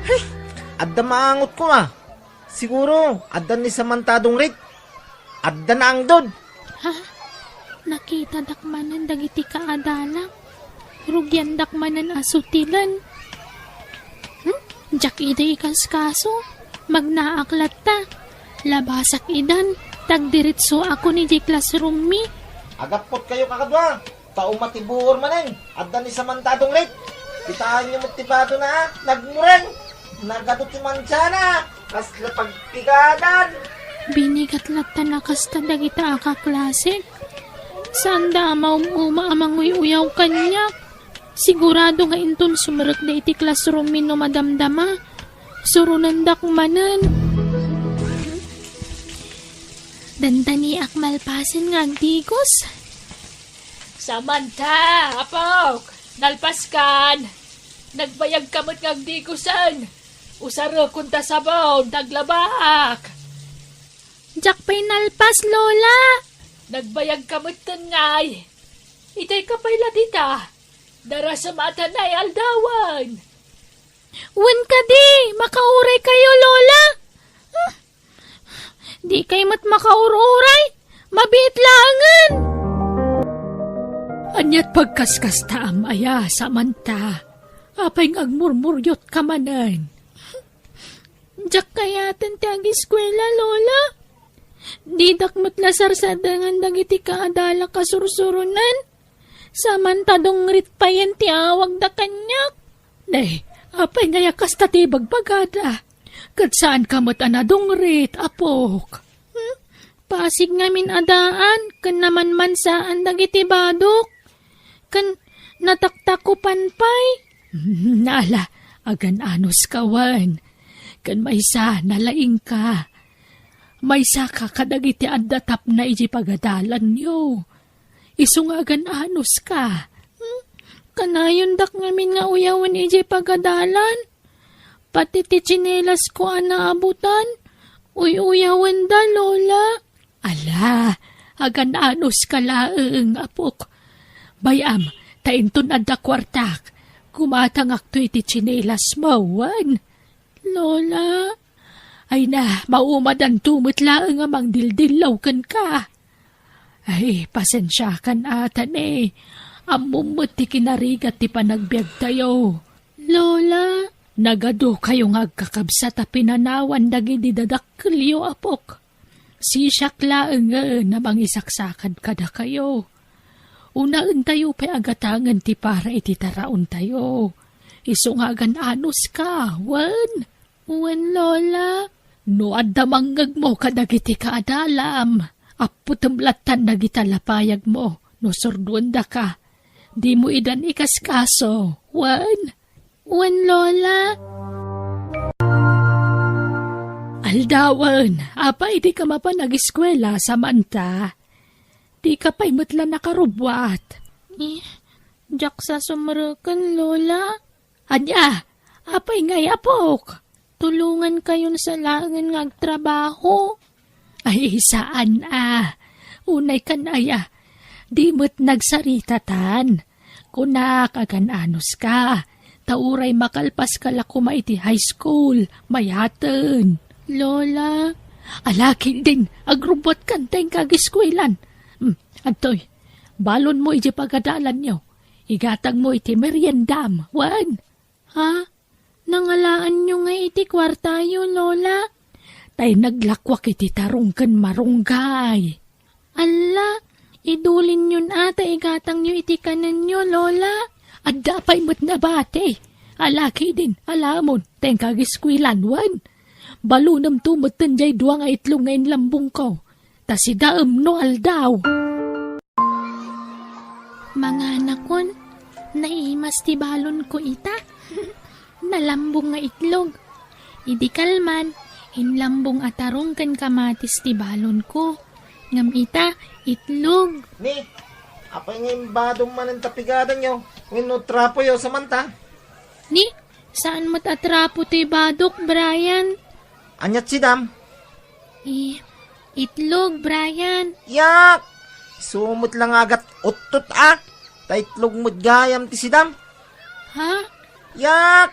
Hey, adda maangot ko ah. Siguro, adda ni samantadong rit. Adda na ang dod. Ha? Nakita dakmanan dagiti kaadala. Rugyan dakmanan asutilan. Jak ida ikas kaso. Magnaaklat ta. Labasak idan. Tagdiritso ako ni di classroom mi. Agapot kayo kakadwa. Tao matibuor manen. Adda ni samantadong rit. Kitaan niyo mutibado na. Nagmureng. Nagadot si Mansyana. Kasla pagpigadan. Binigat lata na kasta dagita akaklasik. Sanda amaum-uma amangoy uyaw kanya. Sigurado nga inton sumarag na iti classroom mi no madamdama. Surunandak manan. Dandani akmalpasin nga agdigos. Samantha, apok, nalpaskan. Nagbayag kamot nga agdigusan. Usaro kunta sabaw, naglabak. Jak pa'y nalpas, Lola. Nagbayag kamot ngay. Itay ka pa'y ladita. Dara sa mata na'y aldawan. Wen ka di, makauray kayo, Lola. Di kay mat makaururay, mabit langan. Anyat pagkaskas taam aya, Samantha. Apay agmurmuryot ka manan. Jak kaya tantag eskwela, Lola. Di dakmat lasarsadangan dagiti kaadala kasursurunan. Samantadong rit pa yan ti awag da kanyak. Nay, apay ngaya kas tatibag bagada. Kat saan kamot anadong rit, apok? Pasig ngamin adaan, kan naman mansaan dagiti badok. Kan nataktakupan pay. Nala, agan anos kawan. Kan maysa, nalaing ka. Maysa ka kadagiti addatap na iji pagadalan nyo. Isungagan anos ka. Kanayon dak ngamin nga uyawan iji pagadalan. Pati ti tsinelas ko anaabutan. Uyawan da, Lola. Ala, agan anos ka laeng, apok. Bayam, tainton adda kwartak. Kumatangak to iti tsinelas mawan. Lola. Ay na, maumadan tumot laeng amang dildilaw kan ka. Ay, pasensya kan atan eh. Amumot ti kinarigat ti panagbiag tayo. Lola. Nagado kayong agkakabsat a pinanawan dagiti dadakkelyo, apok. Sisyak laeng namang isaksakan kada kayo. Unaan tayo pa agatangan ti para iti taraon tayo. Isungagan anos ka, wan. Wan, Lola. No adda manggag mo kadagiti kaadalam. Aputemlatan dagita lapayag mo. No sorduanda ka. Di mo idan ikaskaso, wan. Wan, Lola. Aldawan, apay di ka mapanag-eskwela, Samantha. Di ka pa'y matla nakarubwat. Jak sa sumarakan, Lola. Anya, apay ngay apok. Tulungan kayon sa langan ng trabaho. Ay, saan Unay kan aya, di mo't nagsaritatan. Kunak agan anos ka. Tauray makalpas ka lakuma iti high school. Mayaten. Lola. Alakin din, agrubot kanteng kagiskwelan. Antoy, balon mo iti pagadalan nyo. Igatag mo iti meriendam. Wan. Ha? Nangalaan nyo nga iti kwartayo, Lola? Tay naglakwak iti tarungken marunggay. Ala, idulin yun ata igatang nyo iti kanan nyo, Lola. At dapay mo't nabate. Alaki din, alamon, tayong kagiskwilan, wan. Balunam tumuten jay duwa nga itlong ngayon lambong ko. Ta si daem no aldaw. Mga anakon, naimas ti balon ko ita. Nalambong nga itlog. Idi kalman, hinlambong atarong kan kamatis ti balon ko. Ngam ita, itlog. Ni, apay ngayon badong man ang tapigadan nyo. Ngayon trapo yo, Samantha. Ni, saan mo't atrapo ti badok, Brian? Anyat si Dam. Itlog, Brian. Yak! Sumot lang agat utot Taitlog mo't gayam ti si Dam. Ha? Yak!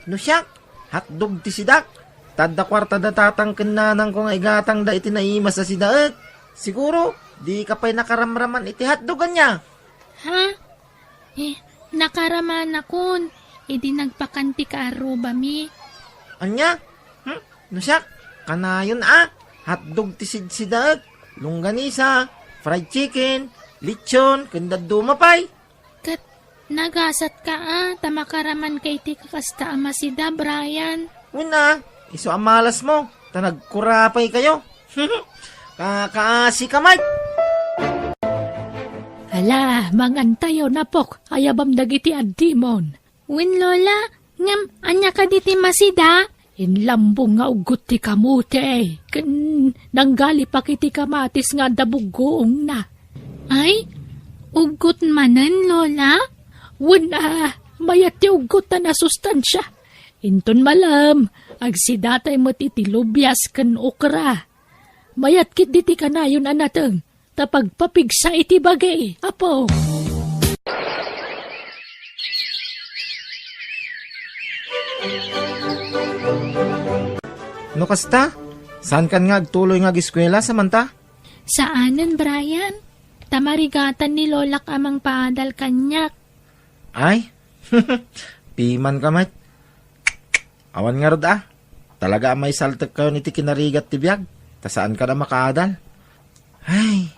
No siya, hotdog ti sidak. Tadda kwarta da tatangken nanang ko nga igatang da iti naimas sa sidaet. Siguro, di ka pa'y nakaramraman iti hotdogan niya. Ha? Nakaraman akon. Idi nagpakanti ka aruba mi. Anya? No siya, kanayon hotdog ti sidaet. Longganisa, fried chicken, lechon, kanda dumapay. Kat nagasat ka tamakaraman kay ti kakasta amasida, Brian. Una, iso amalas mo, ta nagkurapay kayo. Kakaasi ka, Mike. Hala, mangantayo na pok, ayabam dagiti addimon. Win lola, ngam anya ka diti masida? Inlambong nga ugot ti kamote. Nanggali pa kiti kamatis nga dabugong na. Ay, ugot manan lola? Wala, mayat ti ugot na nasustansya. Inton malam, agsidatay mo ti lubyas ken okra. Mayat kit diti kanayon anateng, tapagpapigsa iti bagay, apo. No kasta? Saan kan nga agtuloy nga giskwela samanta? Saanan, Brian? Tamarigatan ni Lolak amang paadal kanyak. Ay, piman ka, Mike. Awan nga rod Talaga may saltek kayo ni ti kinarigat ti biyag. Ta saan ka na makaadal? Ay,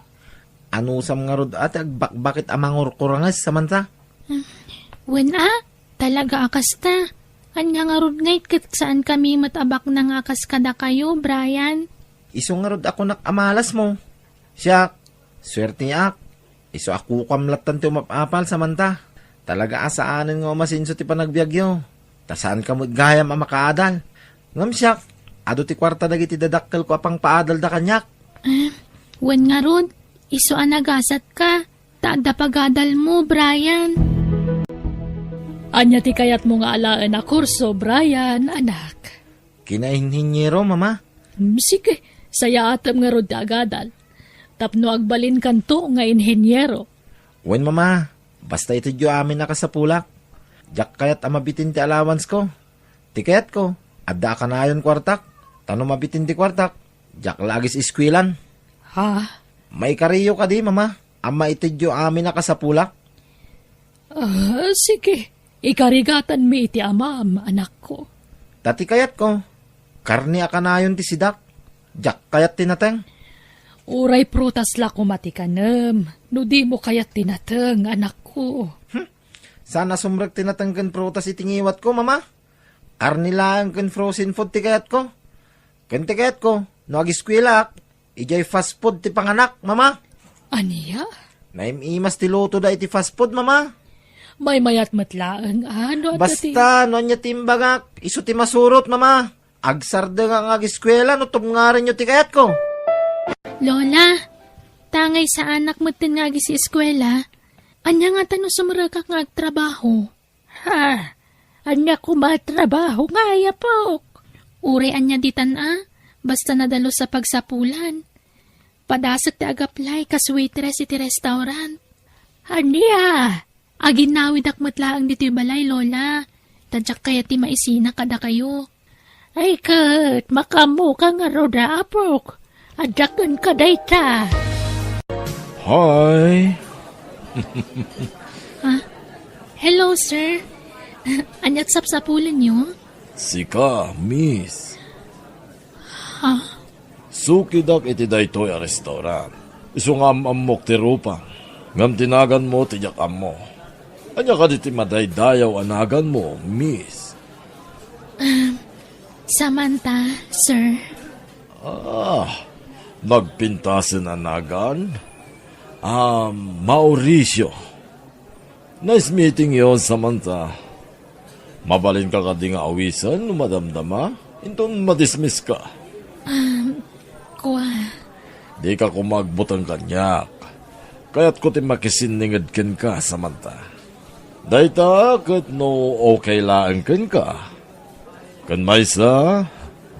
anusam nga rod bakit amang urkurangas samanta? Wen talaga akasta. Anya nga rod ngayt kat saan kami matabak nang akas kada kayo, Brian? Iso nga rod ako nakamalas mo. Siya, swerte ak. Iso ako kamlatan ti umapapal samanta. Talaga asaanan nga masinso ti panagbiagyo. Ta saan ka mo gayam makaadal? Ngam siya, ado ti kwarta dagiti dadakkel ko apang paadal da kanyak. Wen nga rod, iso anagasat ka. Taada pagadal mo, Brian. Anya ti kayat mo nga alaan na kurso, Brian, anak. Kinahinhinyero, mama. Sige, saya atam nga rod agadal. Tapno agbalin kanto nga inhenyero. Wen, mama, basta ito diyo amin nakasapulak. Diyak kayat amabitin ti allowance ko. Ti kayat ko, adda ka na ayon kwartak. Tano mabitin ti kwartak, diyak lagis iskwilan. Ha? May kariyo ka di, mama. Ama ito diyo amin nakasapulak. Sige. Ikarigatan mi iti amam, anak ko. Tati kayat ko, karni akanayon ti sidak. Diyak kayat tinateng. Uray prutas la kumatikanem. No di mo kayat tinateng, anak ko. Sana sumrek tinateng ken prutas itingiwat ko, mama. Karni lang ken frozen food ti kayat ko. Ken ti kayat ko, no agiskwilak, ijay fast food ti panganak, mama. Aniya? Naimimas ti luto da iti fast food, mama. May mayat matlaan, ano? Basta, no nya timbagak, iso ti masurot, mama. Agsarda nga agiskwela, no tumngarin nyo ti kayat ko. Lola, tangay sa anak mo tinagi si eskwela. Anya nga tanong sumuragak nga agtrabaho. Ha? Anya ko matrabaho nga, yapok. Ure anya ditan basta nadalo sa pagsapulan. Padasat ti agaplay kas waitress iti restaurant. Anya? Aginawid akmatlaang dito balay, Lola. Tadyak kaya ti maisina kada kayo. Ay kat, makamu ka nga roda, apok. Adyakan ka dayta. Hi! Hello, sir. Anyat sapsapulan nyo? Sika, miss. Ha? Sukidak iti daytoy a restaurant. Isungam amok ti rupang. Ngam tinagan mo tiyak ammo. Anya ka diti madaydayaw anagan mo, miss. Samantha, sir. Nagpintasin anagan? Mauricio. Nice meeting yon, Samantha. Mabalin ka di nga awisan, madamdama? Inton madismiss ka. Kuha. Di ka kumagbutang kanyak. Kaya't ko ti makisiningad ken ka, Samantha. Dayta, kat no okay lang ken ka. Kan maysa,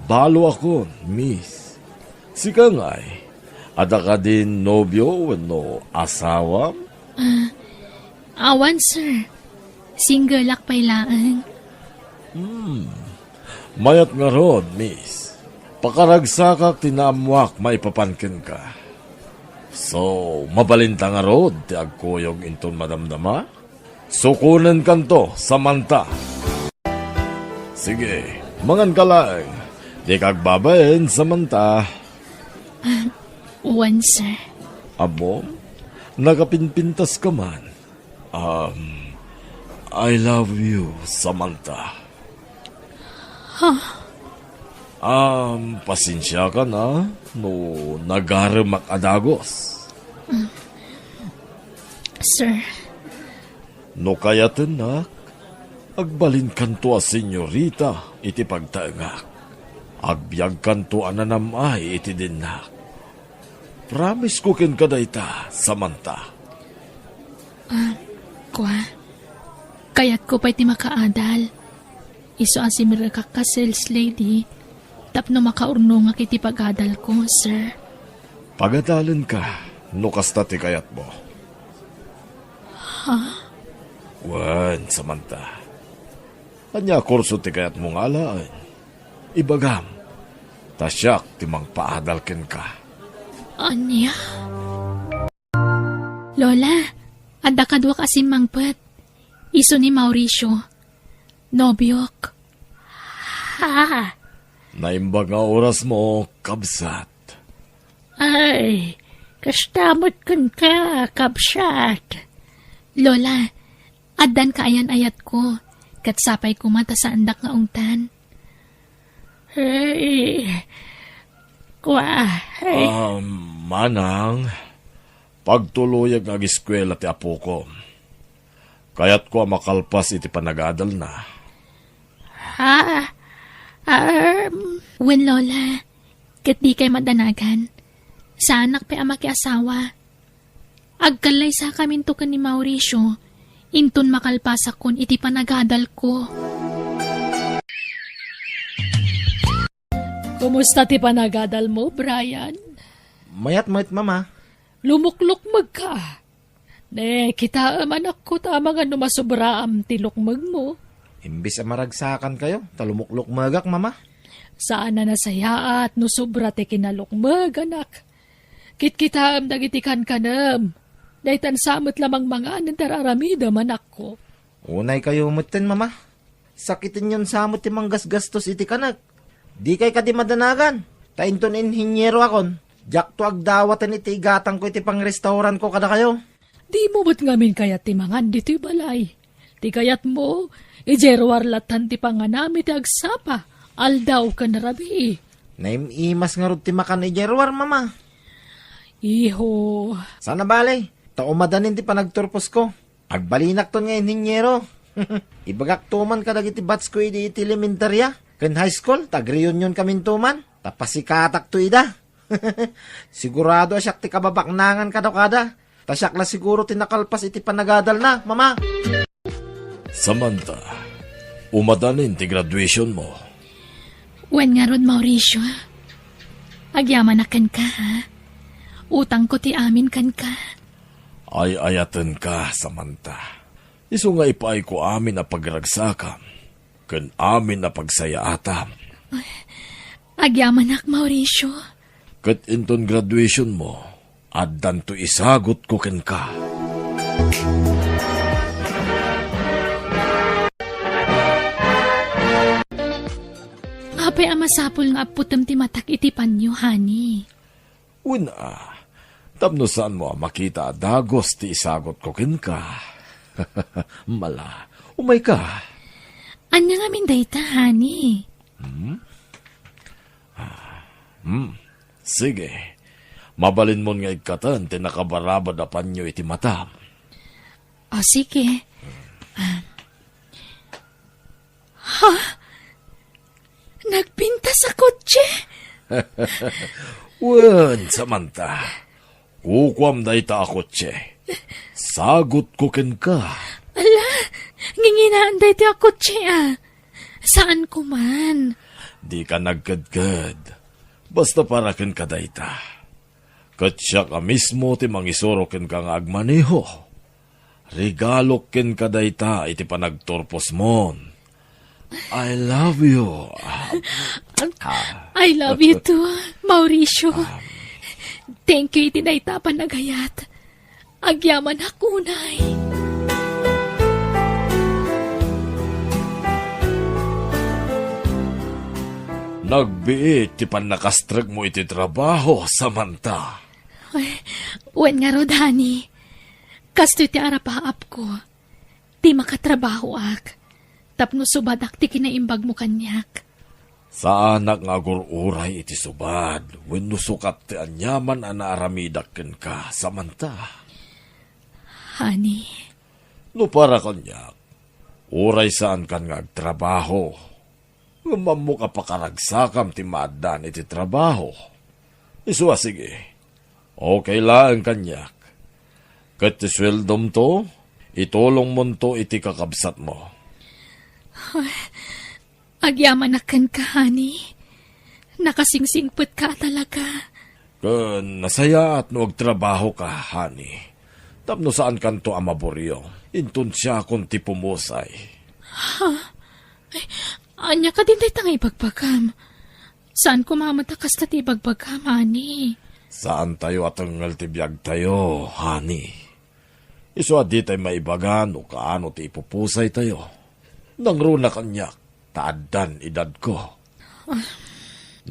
balo akon, miss. Sika nga'y, ada ka din nobyo no asawa? Awan, sir. Single ak pailaan. Mayat nga rod, miss. Pakaragsakak tinamwak maipapankin ka. So, mabalinta nga rod, ti agkuyog inton madamdama? Sukunan kanto, samanta. Sige, mangan ka lang. Di kagbabayin, samanta. One, sir. Abo, nakapinpintas ka man. I love you, Samantha. Pasensya ka na no nagaremak adagos. Sir, No kayaten na, agbalin kanto a senyorita iti pagtaengak. Agbyag kanto ananamay iti dinnak. Promise ko ken kadayta, Samantha. kwa. Kayat ko pa iti makaadal. Iso asimira ka sales lady. Tapno makaurno nga kiti pagadal ko, sir. Pagadalan ka, no kasta ti kayat mo. Wan, Samantha. Anya kurso ti kayat mong alaan. Ibagam, tasyak ti mang paadal ken ka. Anya? Lola, adda kadwa kasi mangpet. Iso ni Mauricio. Nobyok. Ha? Naimbag nga oras mo, kabsat. Ay, kastamot kun ka, kabsat. Lola, addan kaayan ayat ko. Katsapay ko mata sa andak nga ungtan. Ay, kwa, ay, Manang, pagtuluyag nga giskwela ti apo ko. Kayat ko makalpas iti panagadal na. ha, Wen Lola, kat di kay madanagan. Sa anak pa ama ki asawa. Agkalay sa kamin to ni Mauricio. Inton makalpasak kon iti panagadal ko. kumusta ti panagadal mo, Brian? Mayat mama. Lumuklukmag ka. Ne, kita anak ko tama nga numasobraam ti lukmag mo. Imbis maragsakan kayo, talumuklok magak mama. Saan na nasaya at no sobra ti kinalukmag, anak. Kitkitaam dagitikan kanam. Daytan samot lamang mga nandararamida manak ko. Unay kayo umutin mama. Sakitin yun samot ti manggasgastos iti kanak. Di kay kadi madanagan. Tainton inhinyero akon. Jak to agdawatan iti igatang ko iti pang restaurant ko kada kayo. Di mo ba't ngamin kayat ti mangan dito'y balay? Ti kayat mo, ijerwarlatan ti panganami ti agsapa. Aldaw ka na rabi. Naimimas nga rod ti makan ijerwar mama. Iho, Sana balay. Taumadanin ti panagturpos ko. Agbalinak ton nga inhinyero. Ibagak tuman kadag iti bats ko iti elementarya. Ken high school, tag-reunion kamin tuman. Tapasikatak to ida. Sigurado asyak ti kababaknangan kada. Tasyak na siguro tinakalpas iti panagadal na, mama. Samantha, umadanin ti graduation mo. Wen nga rod Mauricio. Agyaman akan ka ha. Utang ko ti amin kan ka. Ay ayatan ka, Samantha. Isu nga ipaay ko amin na pagragsakam. Ken amin na pagsayaatan. Agyaman ak Mauricio. Ket inton graduation mo, addan to isagot ko ken ka. Apay amasapol nga aputam ti matak iti panyo, honey. Una, tapno saan mo makita dagos ti isagot ko ken ka. Mala, umay ka. Anya nga min dayta, honey. Sige, mabalin mo nga ikatan ti nakabarabad a panyo iti mata. O sige. Nagpinta sa kotse? Wen, Samantha. Kukwam da ita ako, tse. Sagot ko ken ka. Ala, nginginaan dahi ti a kotse ah. Saan ko man? Di ka nagkadkad. Basta para ken ka da ita. Katsya ka mismo ti mangisoro ken ka nga agmaneho. Regalo ken ka da ita iti panagturpos mon. I love you. I love you too, Mauricio. Thank you itinaytapan na gayat. Agyaman hakunay. Nagbiit ti panakastrag mo iti trabaho, Samantha. Wen nga rod, honey. Kasto ti arapaap ko. Di makatrabaho ak. Tapno subadak ti kinaimbag mo kanyak. Sa anak nga gururay iti subad, wenno sukat ti anyaman ana aramidak ken ka, Samantha. Honey, No para kanyak, uray saan kan nga agtrabaho. Ngumam mo ka pakaragsakam ti maadan iti trabaho. Iswa sige, okay lang kanyak. Kat ti sweldom to, itulong mo to iti kakabsat mo. agyaman akan ka, honey. Nakasingsingput ka talaga. Kun nasaya at no agtrabaho ka, honey. Tapno saan kanto amaboryo, intun siya kung ti pumusay. Anya ka din tayo ibagbagam. Saan kumamatakas na ti ibagbagam, honey? Saan tayo at ang altibiyag tayo, honey? Iso di tayo maibagan o kaano ti ipupusay tayo. Nang runa kanyak, taaddan edad ko.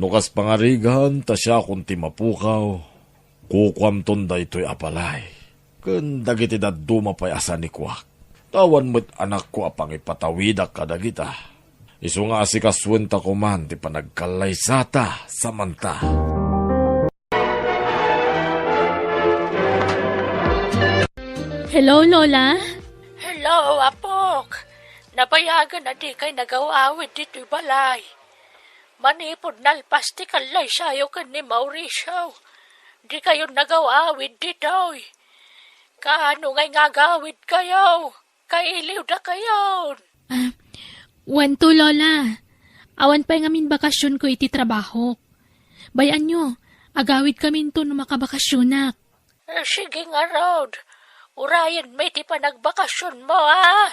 Nukas pangarigan, ta siya kung ti mapukaw, kukwam tonda ito'y apalay. Kun dagiti daduma pa'y asa ni Kwak. Tawan mo't anak ko apang ipatawidak kadagita. Isu nga si kaswenta ko man ti panagkalay sata, Samantha. Hello, Lola? Hello, Apok. Nabayagan na di kay nagawawid dito'y balay. Manipod nalpas ti kalay sayo kan ni Mauricio. Di kayo nagawawid dito'y. Kaano ngay ngagawid kayo? Kailiw na kayo. Wento, Lola. Awan pa'y ngamin bakasyon ko iti trabaho. Bayan nyo, agawid kami to no makabakasyonak. Sige nga, Rod. Urayan may ti panagbakasyon mo, ha?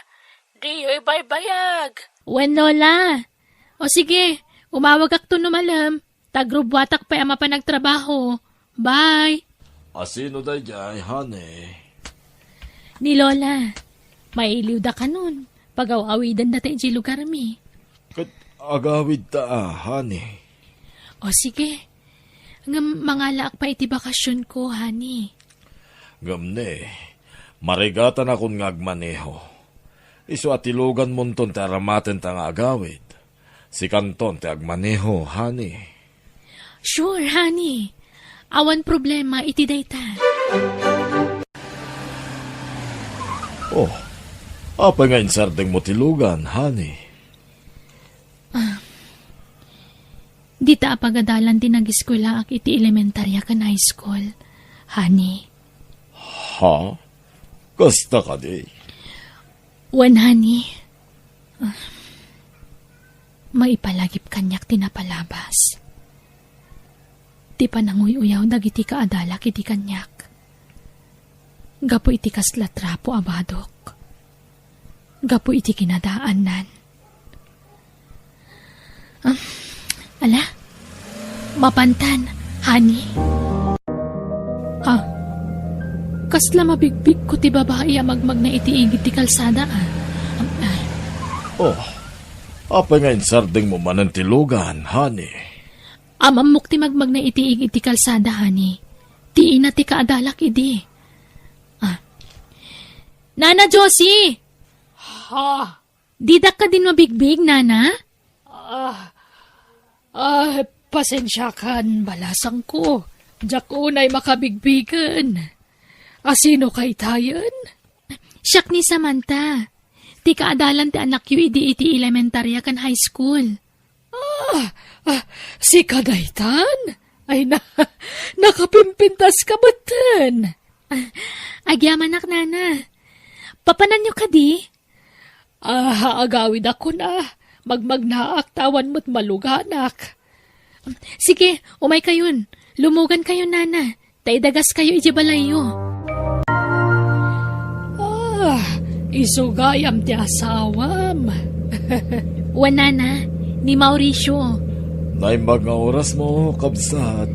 Di yo'y baybayag. Wen, Lola. O sige, umawag ak to no malam. Tagrubwatak pa'y ama pa nagtrabaho. Bye. Asino day jay, honey? Ni Lola, mailiw da ka nun. Pag-awawidan na tayo di lugar mi. Kat agawid ta, honey. O sige, nga mangalaak pa iti bakasyon ko, honey. Gamne, marigatan akong ngagmaneho. Iso at ilugan mo ton ti aramaten ta nga agawid. Si kanton ti agmaneho, honey. Sure, honey. Awan problema iti dayta. Oh, apa nga insardeng mo tilugan, honey? Dita apagadalan din nag-eskwela ak iti elementarya kan high school, honey. Ha? Kasta ka di? Wan, honey. Maipalagip kanyak tinapalabas. Di pa nanguy-uyaw dagiti kaadalak iti kanyak. Gapo iti kaslatrapo abadok. Gapo iti kinadaanan. Ala, mapantan, honey. Kasla mabigbig ko ti babae magmag na itiigit ti kalsada, Oh, apa nga insardeng mo man ang tilugan, honey? Amamok ti magmag na itiigit ti kalsada, honey. Ti ina ti kaadalak idi. Nana Josie! Ha? Didak ka din mabigbig, Nana? Pasensya kan, balasang ko. Diyak unay makabigbigan. Asino kay tayon? Siyak ni Samantha. Ti kaadalan ti anak yu idi iti elementarya kan high school. Si Kadaytan? Ay nakapimpintas ka batan. Agyaman ak, Nana. Papanan nyo ka di? Agawid ako na. Magmagnaak tawan mo't maluganak. Sige, umay kayon. Lumugan kayo, Nana. Taidagas kayo ijibalayo. Isugayam ti asawam. Wanana, ni Mauricio. Nay mga oras mo, kabsat.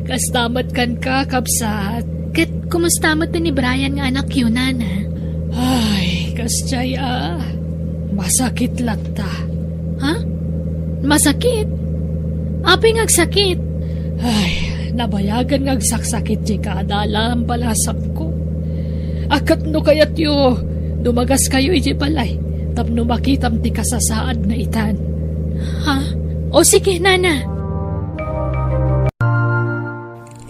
Kastamat kan ka, kabsat. Kat kumusta mo ni Brian nga anak yun, Nana? Ay, kasjay masakit lata. Ha? Masakit? Apay ngagsakit? Ay, nabayagan nga saksakit di kadala ang balasak ko. Akat no kayat yo, dumagas kayo iti balay, tapno makitam ti kasasaad na itan. Ha? O sige, Nana.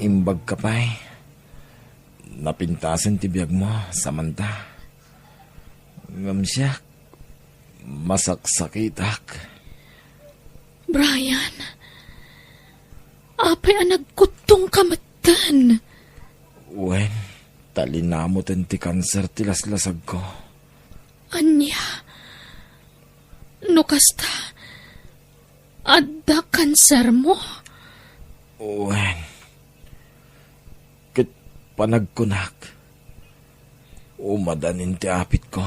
Imbag ka pa'y. Napintasan ti biyag mo, Samantha. Ngamsyak, masaksakitak. Brian, apay nagkutong kamatan. Wen, talinamutin ti kanser ti laslasag ko. Anya, no kasta, adda kanser mo? Wen, kit panagkunak. Umadanin ti apit ko.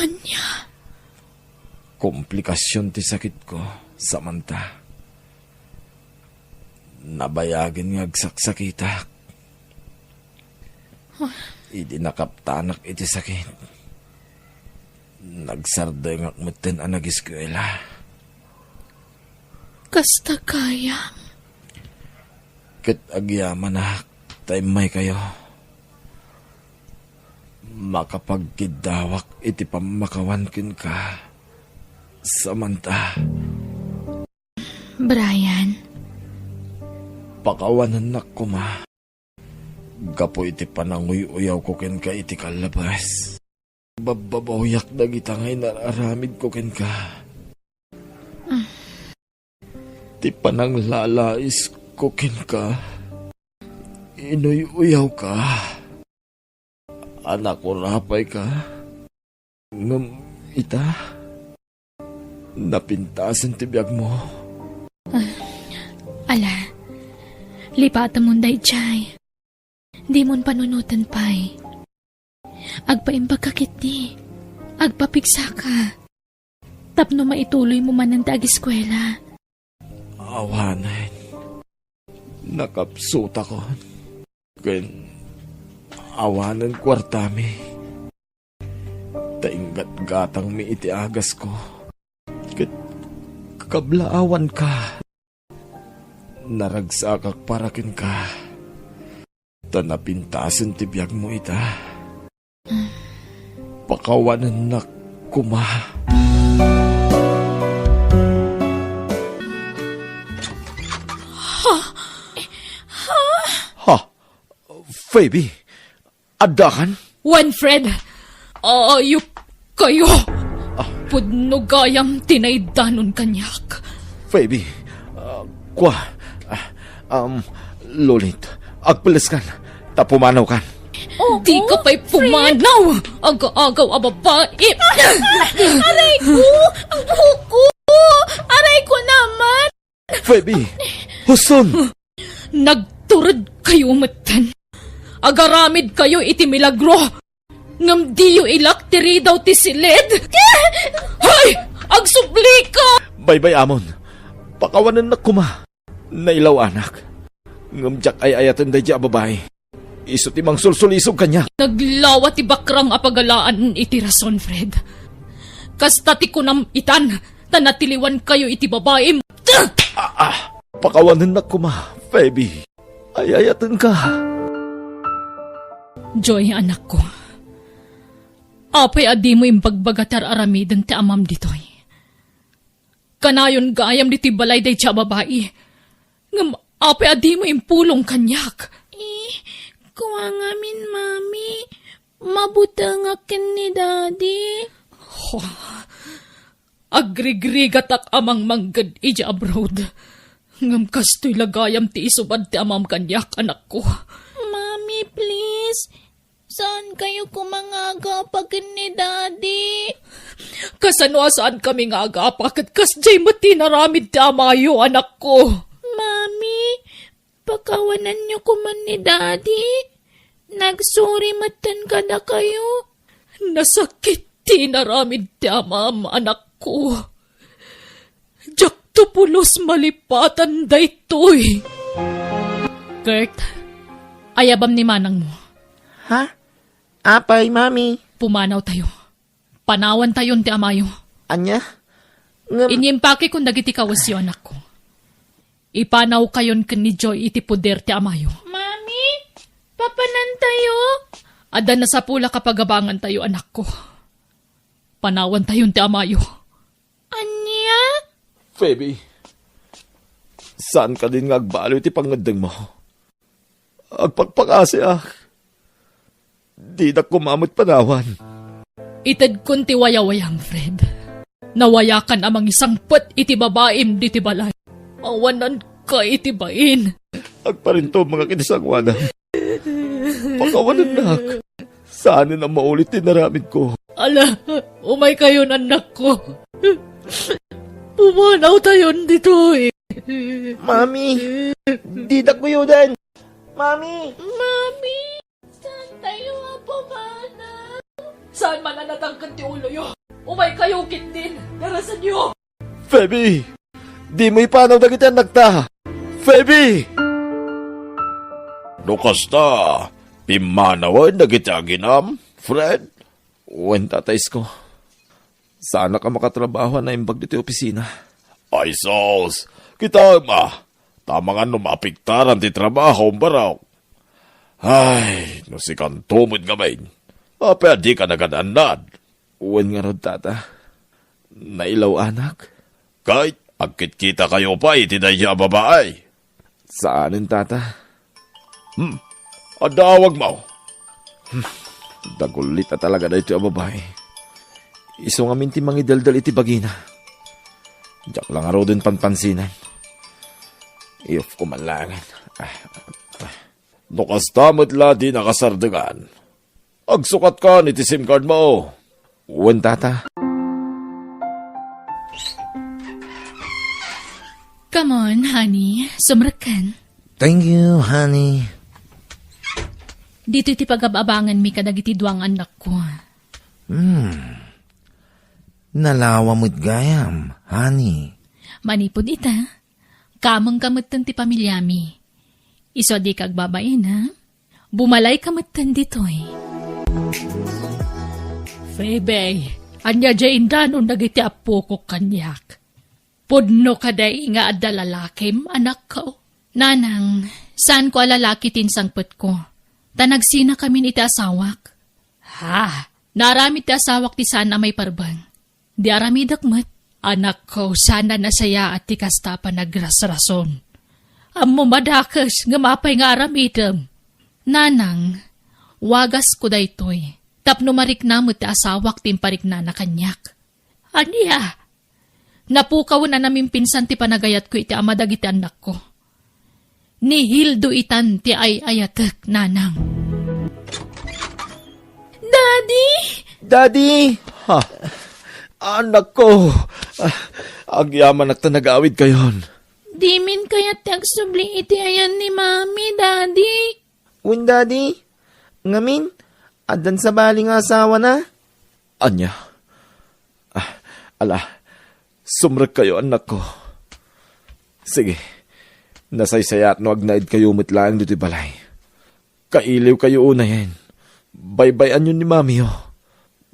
Anya, Komplikasyon ti sakit ko, Samantha. Nabayagin nga agsaksakitak. Idi nakaptanak iti sakit. Nagsarday nga akmutin ang nag-eskwela. kasta kayang. Kit agyaman na taymay kayo. Makapagkidawak iti pamakawan kin ka, Samantha. Brian, Pakawanan na ko ma. Gapo iti pananguy-uyaw ko ken ka iti kalabas. Bababahuyak na gitangay nararamid ko ken ka. Ti pananglalais ko ken ka. Inuy-uyaw ka. Anak ko rapay ka. Ngam ita. Napintasan ti biyag mo. ala, lipatan mo day chay. Di mon panunutan pa'y. Agpaimbag kakit di. Agpapigsa ka. Tapno maituloy mo man ang tag-eskwela. Awanan. Nakapsuta ko. Ken awanan kwartami. Tainggat gatang mi iti agas ko. Ket kablaawan ka. Naragsakak parakin ka. Tanapintasan ti biyag mo ita. Pakawanan na kuma. Ha? Phoebe? Adakan? Winfred, ayup kayo. Pudno gayam tinaydanon kanyak. Phoebe? Lolit. Agpalas kan. Tapumanaw kan. Di ka pa'y pumanaw. Aga-agaw a babae. Aray ko! Ang buko! Aray ko naman! Phoebe! Huson! Nagturad kayo matan. Agaramid kayo iti milagro. Ngam diyo ilaktiri daw ti silid. Hay! Agsubli ka! Baybay amon. Pakawanan na kuma. Nailaw anak. Ngamjak ay ayatan da a babae. Iso timang sulsulisog kanya. Naglawa ti bakrang apagalaan iti rason, Fred. Kasta ti kunam itan, tanatiliwan kayo iti babae. Pakawanan na kuma, Phoebe. Ay ayatan ka. Joy, anak ko. Apay adi mo imbagbaгаtar aramiden ti amam ditoy. Kanayon gayam diti balay day tiya babae. Ngam apay adi mo impulong kanyak. Kuha nga min, mami. Mabutang akin ni daddy. Agrigrigatak amang manggad ija abroad. Ngam kastoy lagayam ti isubad ti amam kanyak, anak ko. Mami, please. Saan kayo kumangagapag ni daddy? Kasano-saan kami nga agapak at kasjay mati naramid ti amayo, anak ko. Mami, pakawanan niyo kuman ni daddy. Nagsuri matan ka na kayo. Nasakit Tinaramid ti amam, anak ko. Jak tupulos malipatan daytoy. Kurt, ayabam ni manang mo. Ha? Apay, mami. Pumanaw tayo. Panawan tayon ti amayo. Anya? Ngam... Inyimpake kung dagiti kawas yung anak ko. Ipanaw kayon ken ni Joy iti puder ti amayo. Mami, papanan tayo. Adan na sa pula kapagabangan tayo, anak ko. Panawan tayon ti amayo. Anya? Feby, saan ka din nga agbalo iti pangadang mo? Agpagpakasi Di na kumamot panawan. Itad kun ti wayawayang, Fred. Nawayakan amang isang put iti babaim di ti balay. Awanan ka iti bain. Agparinto mga kinisangwanan. Pakawanan nak. Saan na maulit tinaramid ko? Ala, umay kayo anak ko. Pumanaw tayon dito eh. Mami! Di na kuyudan! Mami! Mami, saan tayo pumana? Saan man na natangkan ti ulo yo? Umay kayo din. Darasan yo. Feby! Di mo ipanaw na kita nagta! Feby! Lukas na! Pimanawan na kita ginam, Fred? Uwan tatays ko. Sana ka makatrabaho na imbag dito opisina. Ay, sos! Kita ma! Tama nga numapiktaran ti trabaho baraw. Ay, no si kantumod gamay. Pwede ka nagadanad. Uwan nga rod, tata. Nailaw anak. Kahit agkit kita kayo pa itinaya babaay. Saanin, tata? Adawag mo. Dagulit na talaga na ito ang babae. Iso nga minti mangidaldal iti bagina. Diyak lang araw din panpansinan. Iyop kumalangan. Nukas tamad la di nakasardagan. Agsukat ka ni SIM card mo. Uwan, tata. Come on, honey. Sumrakan. Thank you, honey. Dito iti pagababangan mi kadagiti duang anak ko. Nalawa mo't gayam, honey. Manipod ita. Kamang kamutan ti pamilya mi. Iso di kagbabain, ha? Bumalay kamutan ditoy. Febe, anya jain danon dagiti apo ko kanyak. Pudno kaday nga adda lalakim, anak ko. Nanang, saan ko alalaki tinsangpet ko? Tanagsina kami iti asawak. Ha, naramid ti asawak ti sana may parbang. Di aramidak mat. Anak ko, sana nasaya at ti kasta pa nagrasrason. Ammo madakas, nga mapay nga aramidam. Nanang, wagas ko daytoy. Tapno mariknamot ti asawak timparik na kanyak. Aniya, napukaw na namin pinsan ti panagayat ko iti amadag iti anak ko. Ni Hildo itan ti ay ayatek, nanang. Daddy! Daddy! Ha? Anak ko! Agyaman at nag-awid kayon. Di min kaya tagsubli iti ayan ni Mami, Daddy. Uwan, Daddy. Ngamin, adan sa baling asawa na. Anya? Ala, sumrek kayo anak ko. Sige, nasaysayat no agnaid kayo mitlaang dito balay. Kailiw kayo una yan. Baybayan yun ni Mami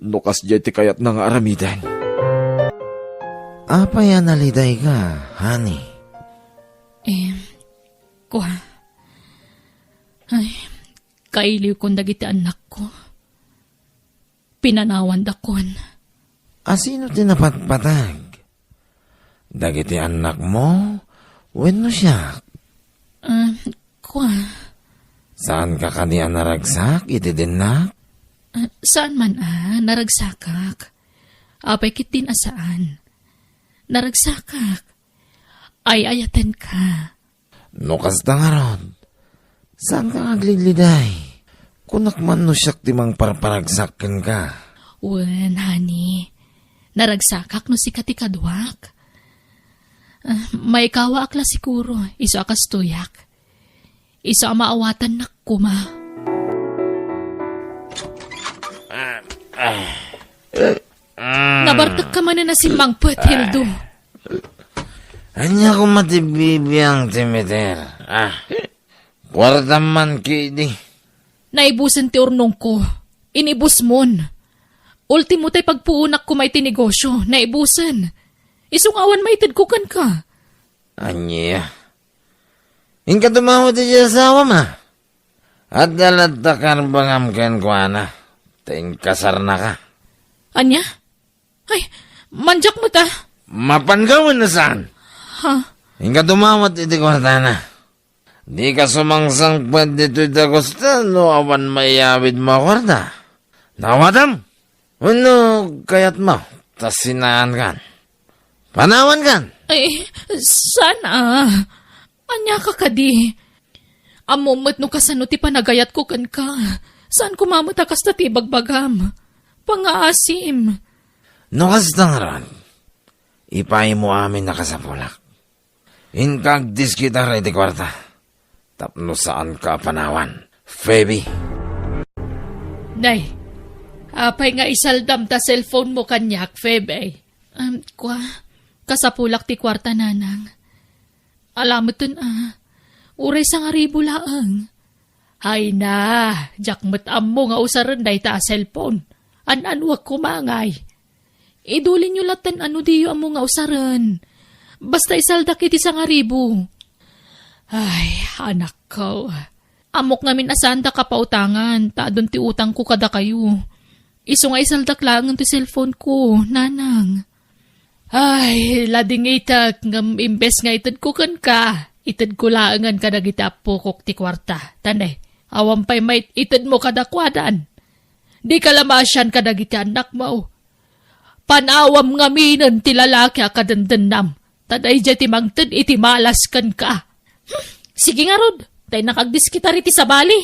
Nukas jay ti kayat na nga aramidan. Apa yan naliday ka, honey? Kuha. Ay, kailiw kong dagiti anak ko. Pinanawan dakon. Asino tinapatpatag? Dagiti anak mo? Wenno siya? Kuha. Saan ka kaniya naragsak? Iti din na? Saan man naragsakak. Apay kitin asaan. Naragsakak. Ay ayatan ka. Nukas ta nga ron. Saan ka agligliday? Kunak man no siyak timang parparagsakan ka. Wen, honey. Naragsakak no si katikadwak. May kawa akla siguro. Iso akas tuyak. Iso maawatan na kuma. Nabartak ka man na si Mangpet, Hildo. Anya ko matibibiyang timiter. Kwarta man kidi. Naibusan ti urnong ko. Inibus mon. Ultimo tay pagpuunak ko may tinegosyo. Naibusan. Isungawan may tidkukan ka. Anya. Inka tumawad ti asawa ma. At dalatakan bangam ken kuana. Ting kasar na ka. Anya? Ay, manjak mo ta. Mapan ka na saan? Ha? Inka tumawad iti kwarta na. Di ka sumangsang dito iti gusto no awan mayawid mo kwarta. Nawadam. Ano kayat mo? Tas sinaan kan. Panawan kan. Ay, sana. Anya ka kadi. Amumot no kasano ti panagayat ko kan ka. Saan kumamatakas na ti bagbagam? Pangaasim. No kastang ron. Ipay mo amin nakasapulak. Inkagdis kita rin di kwarta. Tapno saan ka panawan. Feby. Nay, apay nga isaldam ta cellphone mo kanyak, Febe. Kasapulak ti kwarta nanang. Alamutan uray sa nga ribo laang. Hay na, jakmat mo nga usaran day ta cellphone. An-anuwag kumangay. Idulin nyo latan ano diyo amo nga usaran. Basta isaldak iti sa nga ribo. Ay, anak ko. Amok ngamin asanda ka pautangan. Taadon ti utang ko kada kayo. Iso nga isaldak lang ti cellphone ko, nanang. Ay, lading itak ngam imbes nga itad ko kan ka. Itad ko laangan kada kita pukok ti kwarta. Tanay, awampay may itad mo kada kwadan. Di ka lamasyan kada kita anak mo. Panawam ngaminan ti lalaki akadandanam. Taday dya ti mangtad iti malas kan ka. Sige nga Rod, tayo nakagdiskita riti sa bali.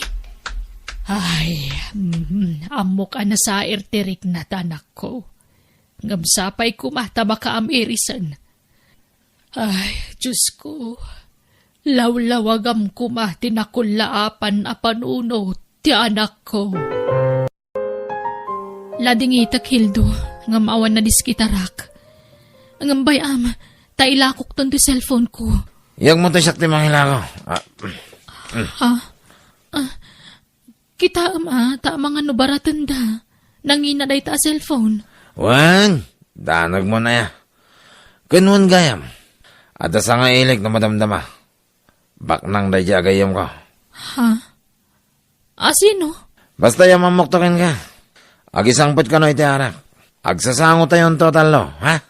Ay, amok na sa irtirik na tanak ko. Ngamsapay kumatama ka amirisan. Ay, Diyos ko. Lawlawagam kuma tinakulaapan apanuno ti anak ko. Lading itak Hildo, ngamawan na diskitarak. Ngambay tailakok ton ti cellphone ko. Iyag mo to siya ti mangilago. Kita ta mga nubaratan da. Nangina day ta cellphone. Wan, danag mo na ya. Kunwan gayam. At sa nga ilik na madamdama. Baknang day gayam ko. Ha? Sino? Basta yung mamuktokin ka. Agisangpot ka no iti arak. Agsasango tayo total lo, ha?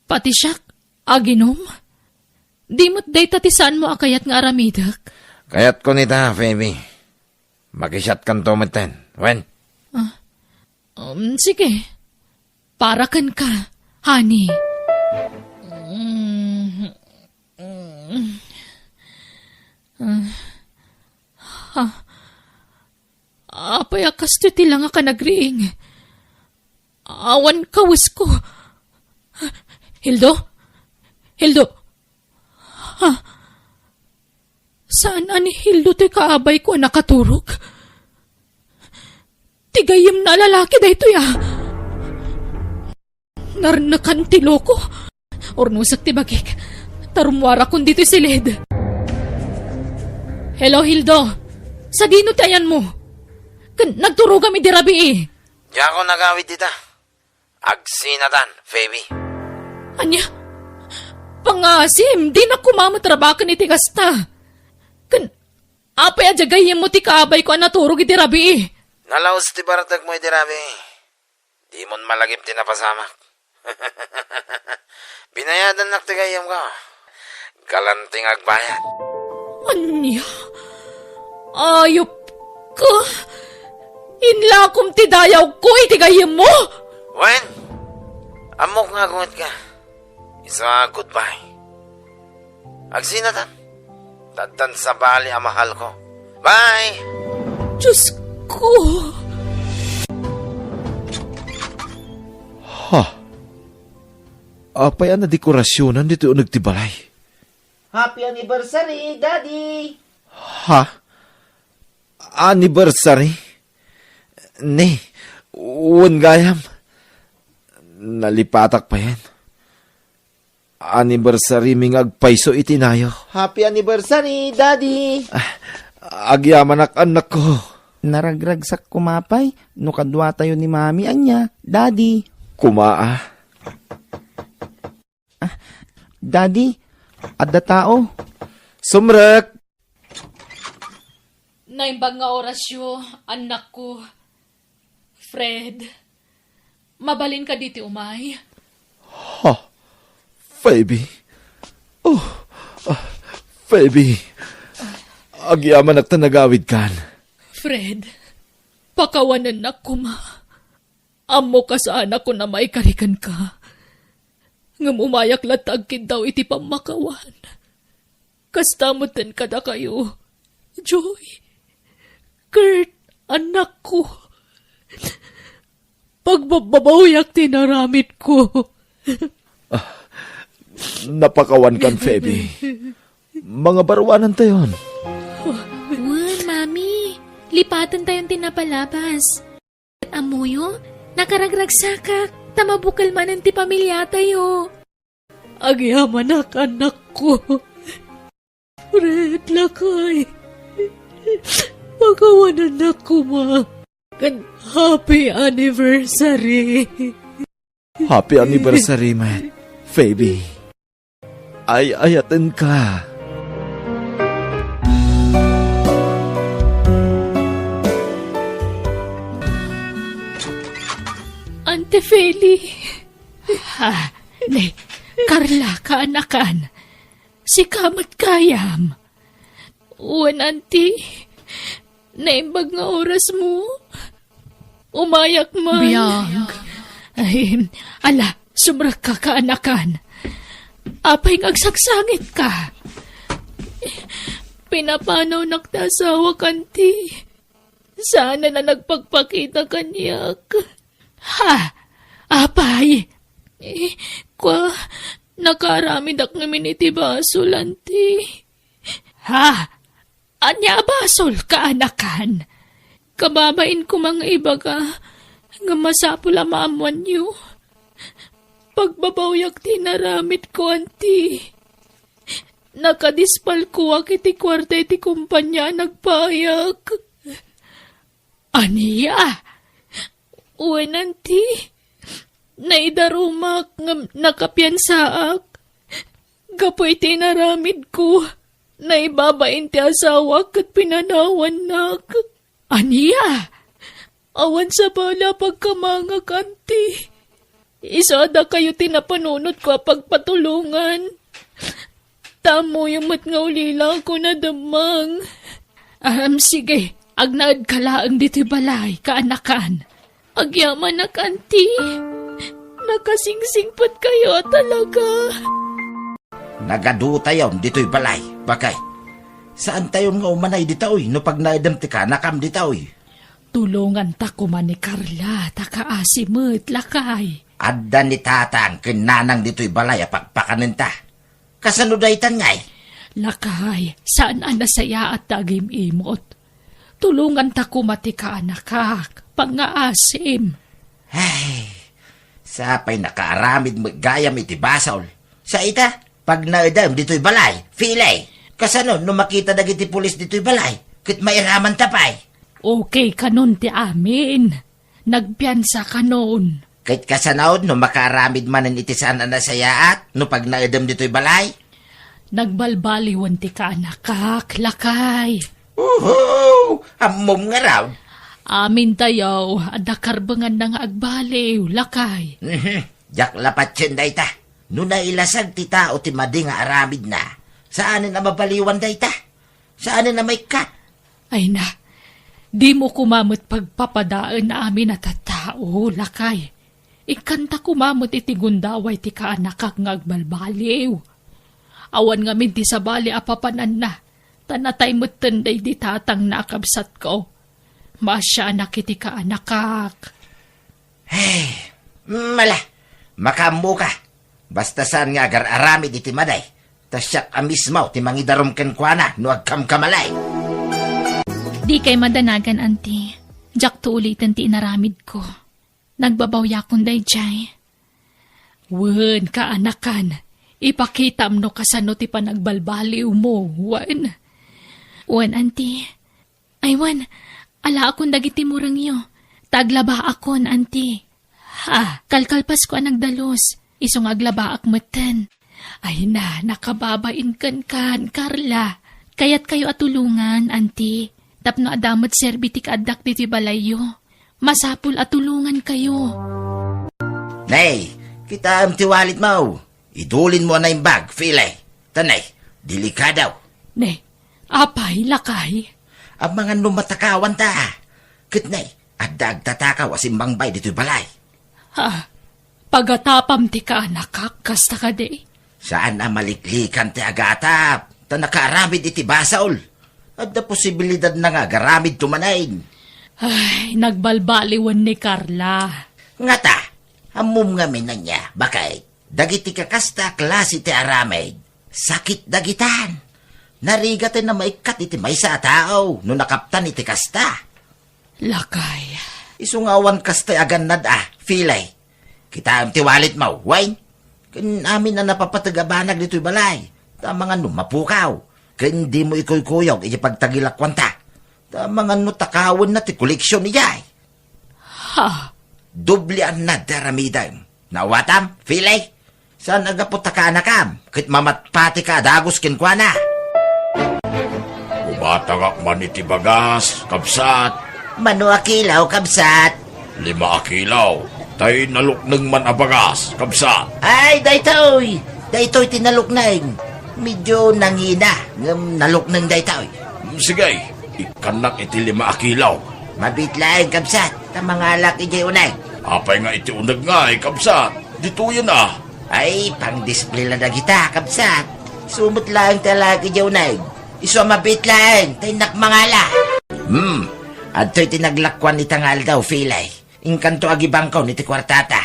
Pati siyak, aginom? Di mo't day tatisaan mo akayat nga aramidak? Kayat ko nita, Feby. Makisyat kan tumiten. Wen? Sige. Para kan ka, honey. Apay akas ti lang ka nagriing. Awan kawis ko. Hildo? Hildo? Saan ani Hildo ti kaabay ko nakaturog? Tigayim na lalaki da ito ya. Narnakan ti loko. Ornusak ti bagik. Tarumwara kun dito silid. Hello Hildo. Sa dino tayan mo. Nagturo kami di rabi eh. Di ako nagawid dita. Agsinatan, Feby. Anya? Pangasim, di na kumamatrabakan iti kasta. Apay adjagayem mo ti kaabay ko naturog iti rabi eh. Nalaos ti baratag mo iti rabi. Di mon malagip ti napasamak. Binayadan naktigayam ka. Galanting agbayad. Anya? Ayop ko. Inlakom ti dayaw ko itigayem mo. Wen, amok nga kungat ka. Isa goodbye. Agsinatan. Tatan sa bali ang mahal ko. Bye! Diyos ko. Apay na dekorasyonan dito yung nagtibalay. Happy anniversary, Daddy! Ha? Anniversary? Ne, uwan gayam. Nalipatak pa yan. Anniversary ming agpaiso itinayo. Happy anniversary, Daddy! Agyaman anak ko. Naragrag sa kumapay, no kadwa tayo ni mami anya, Daddy. Kumaa. Daddy, adda tao. Sumrek! Naimbang nga orasyo, anak ko. Fred, mabalin ka diti umay. Ha? Baby. Oh, baby. Agyaman at tanagawid kan. Fred, pakawanan na ko ma. Amo ka sa anak ko na may karikan ka. Ngam umayak latagkin daw iti pamakawan. Kastamutan ka na kayo. Joy, Kurt, anak ko. Pagbababawiyak tinaramit ko. Napakawan kan, Feby. Mga barwanan tayon. Mami, lipatan tayong tinapalabas. At amuyo, nakaragragsakak, tamabukal man ang ti pamilya tayo. Agyaman anak ko. Fred, lakay. Pagawanan na ko, ma. Kan happy anniversary. Happy anniversary, man. Feby. Ay-ayatin ka. Ante Feli. Ha, ne, Carla, kaanakan. Si Kamat Kayam. Uwan, auntie. Naimbag nga oras mo. Umayak man. Biyang. Ay, ala, sumrak ka kaanakan. Apay ngagsaksangit ka. Pinapanaw naktasawa kanti. Sana na nagpagpakita kanyak. Ha? Apay? Kwa, nakaramid ak namin iti basol, auntie. Ha? Anya basol ka, anakan? Kababain ko mga iba ka, nga masapula maamuan niyo. Pagbabawyak tinaramit ko, auntie. Nakadispal ko ak iti kwarta iti kumpanya nagpayak. Aniya? Uwan, auntie. Naidarumak nga nakapiansaak. Gapoy tinaramid ko. Naibabain ti asawa kat pinanawan nak. Aniya? Awan sa bala pagkamangag, auntie. Isada kayo tinapanunot ko pagpatulungan. Tamo yung matngawlila ko na damang. Sige. Agnaad ka laang diti balay, kaanakan. Agyaman na, auntie. Nakasingsingpat kayo talaga. Nagadu tayo, dito'y balay. Bakay, saan tayo nga umanay ditaoy, no pag naidam ti ka, nakam ditaoy. Tulungan ta ko man ni Carla, takaasimot, lakay. Adda ni tatang, kinanang dito'y balay, apagpakanin ta. Kasano daytan ngay? Lakay, saan anasaya at tagim imot? Tulungan ta ko matika anakak, pangaasim. Ay, sapay nakaaramid magayam iti basol. Sa ita, pag naidam dito'y balay, filay. Kasano, no makita dagiti pulis dito'y balay, kit mairaman tapay. Okay kanon ti amin. Nagpiansa kanon. Kahit kasanaod, no makaramid manin iti saan anasayaat, no pag naidam dito'y balay. Nagbalbaliwan ti ka anakak, lakay. Uhu! Amom nga raw. Amin tayo, adakarbangan na nga agbaliw, lakay. Jak lapat siya day ta. No nailasag ti tao ti madi nga aramid na. Saan na mabaliwan day ta? Saan na may kat? Ay na, di mo kumamot pagpapadaan na amin at tao, lakay. Ikanta kumamot iti gundaway ti kaanakak nga agbalbaliw. Awan nga min ti sabali apapanan na. Tanatay mo't tanday di tatang nakabsat ko. Masya anak iti kaanakak. Hey, mala, makamu ka. Basta saan nga agar aramid iti maday. Tasyak amismaw ti mangidarom ken kuana no agkamkamalay. Di kay madanagan, auntie. Jak to ulitin ti inaramid ko. Nagbabawya kong day, Jay. Wen, kaanakan. Ipakita mo kasano ti panagbalbaliw mo, wen. Wan, auntie. Ay, wan, ala akong dagiti murang yo. Taglaba akon, auntie. Ha, Kalkalpas ko ang nagdalos. Isong aglaba akmeten. ay na, nakababain kan, Carla. Kaya't kayo atulungan, auntie. Tapno adamot serbitik adak diti balayo. Masapul atulungan kayo. Nay, kita ang tiwalit mo. Idulin mo na yung bag, Philay. Tanay, delikadaw. Ne, apay, lakay. Ang mga numatakawan ta. Kitnay, adag tatakaw asimbang bay dito'y balay. Ha, pagatapam ti kaanakak, kasta ka de. Saan na maliklikan ti agatap? Ta nakaramid iti basaol. At na posibilidad na nga garamid tumanain. Ay, nagbalbaliwan ni Carla. Nga ta, amum nga minan niya, bakay, dagiti kakasta klase ti aramid. Sakit dagitan. Narigatin na maikat iti may sa tao, no nakaptan iti kasta. Lakay. Isungawan kasta aganad Philay. Kita ang tiwalit mo, wine. Kan amin na napapatagabanag dito'y balay. Ta mga mapukaw. Kan di mo ikoy-kuyog iti pagtagilakwan ta. Ta mga takawon na ti koleksyon niyay. Ha, Dublian na daramidam. Nawatam, Philay. Saan agapot ka anakam? Kit mamatpati ka dagos kinkwana. Umatangak man iti bagas, kabsat. Mano akilaw, kabsat. 5 akilaw. Tay nalukneng man abagas, kabsat. Ay, daytoy. Daytoy tinalukneng. Medyo nangina. Nalukneng daytoy. Sige, ikanak iti 5 akilaw. Mabitlaeng, kabsat. Ta mga alak ijay unay. Apay nga iti unag nga, kabsat. Dito yun Ay, pang-display lang na kita, kabsat. Sumot lang talaki ijay unay. Iso mabitlaeng. Tinak mangala. At to'y tinaglakwan ni tangal daw, Philay. Inkanto agibangkaw ni ti kwartata.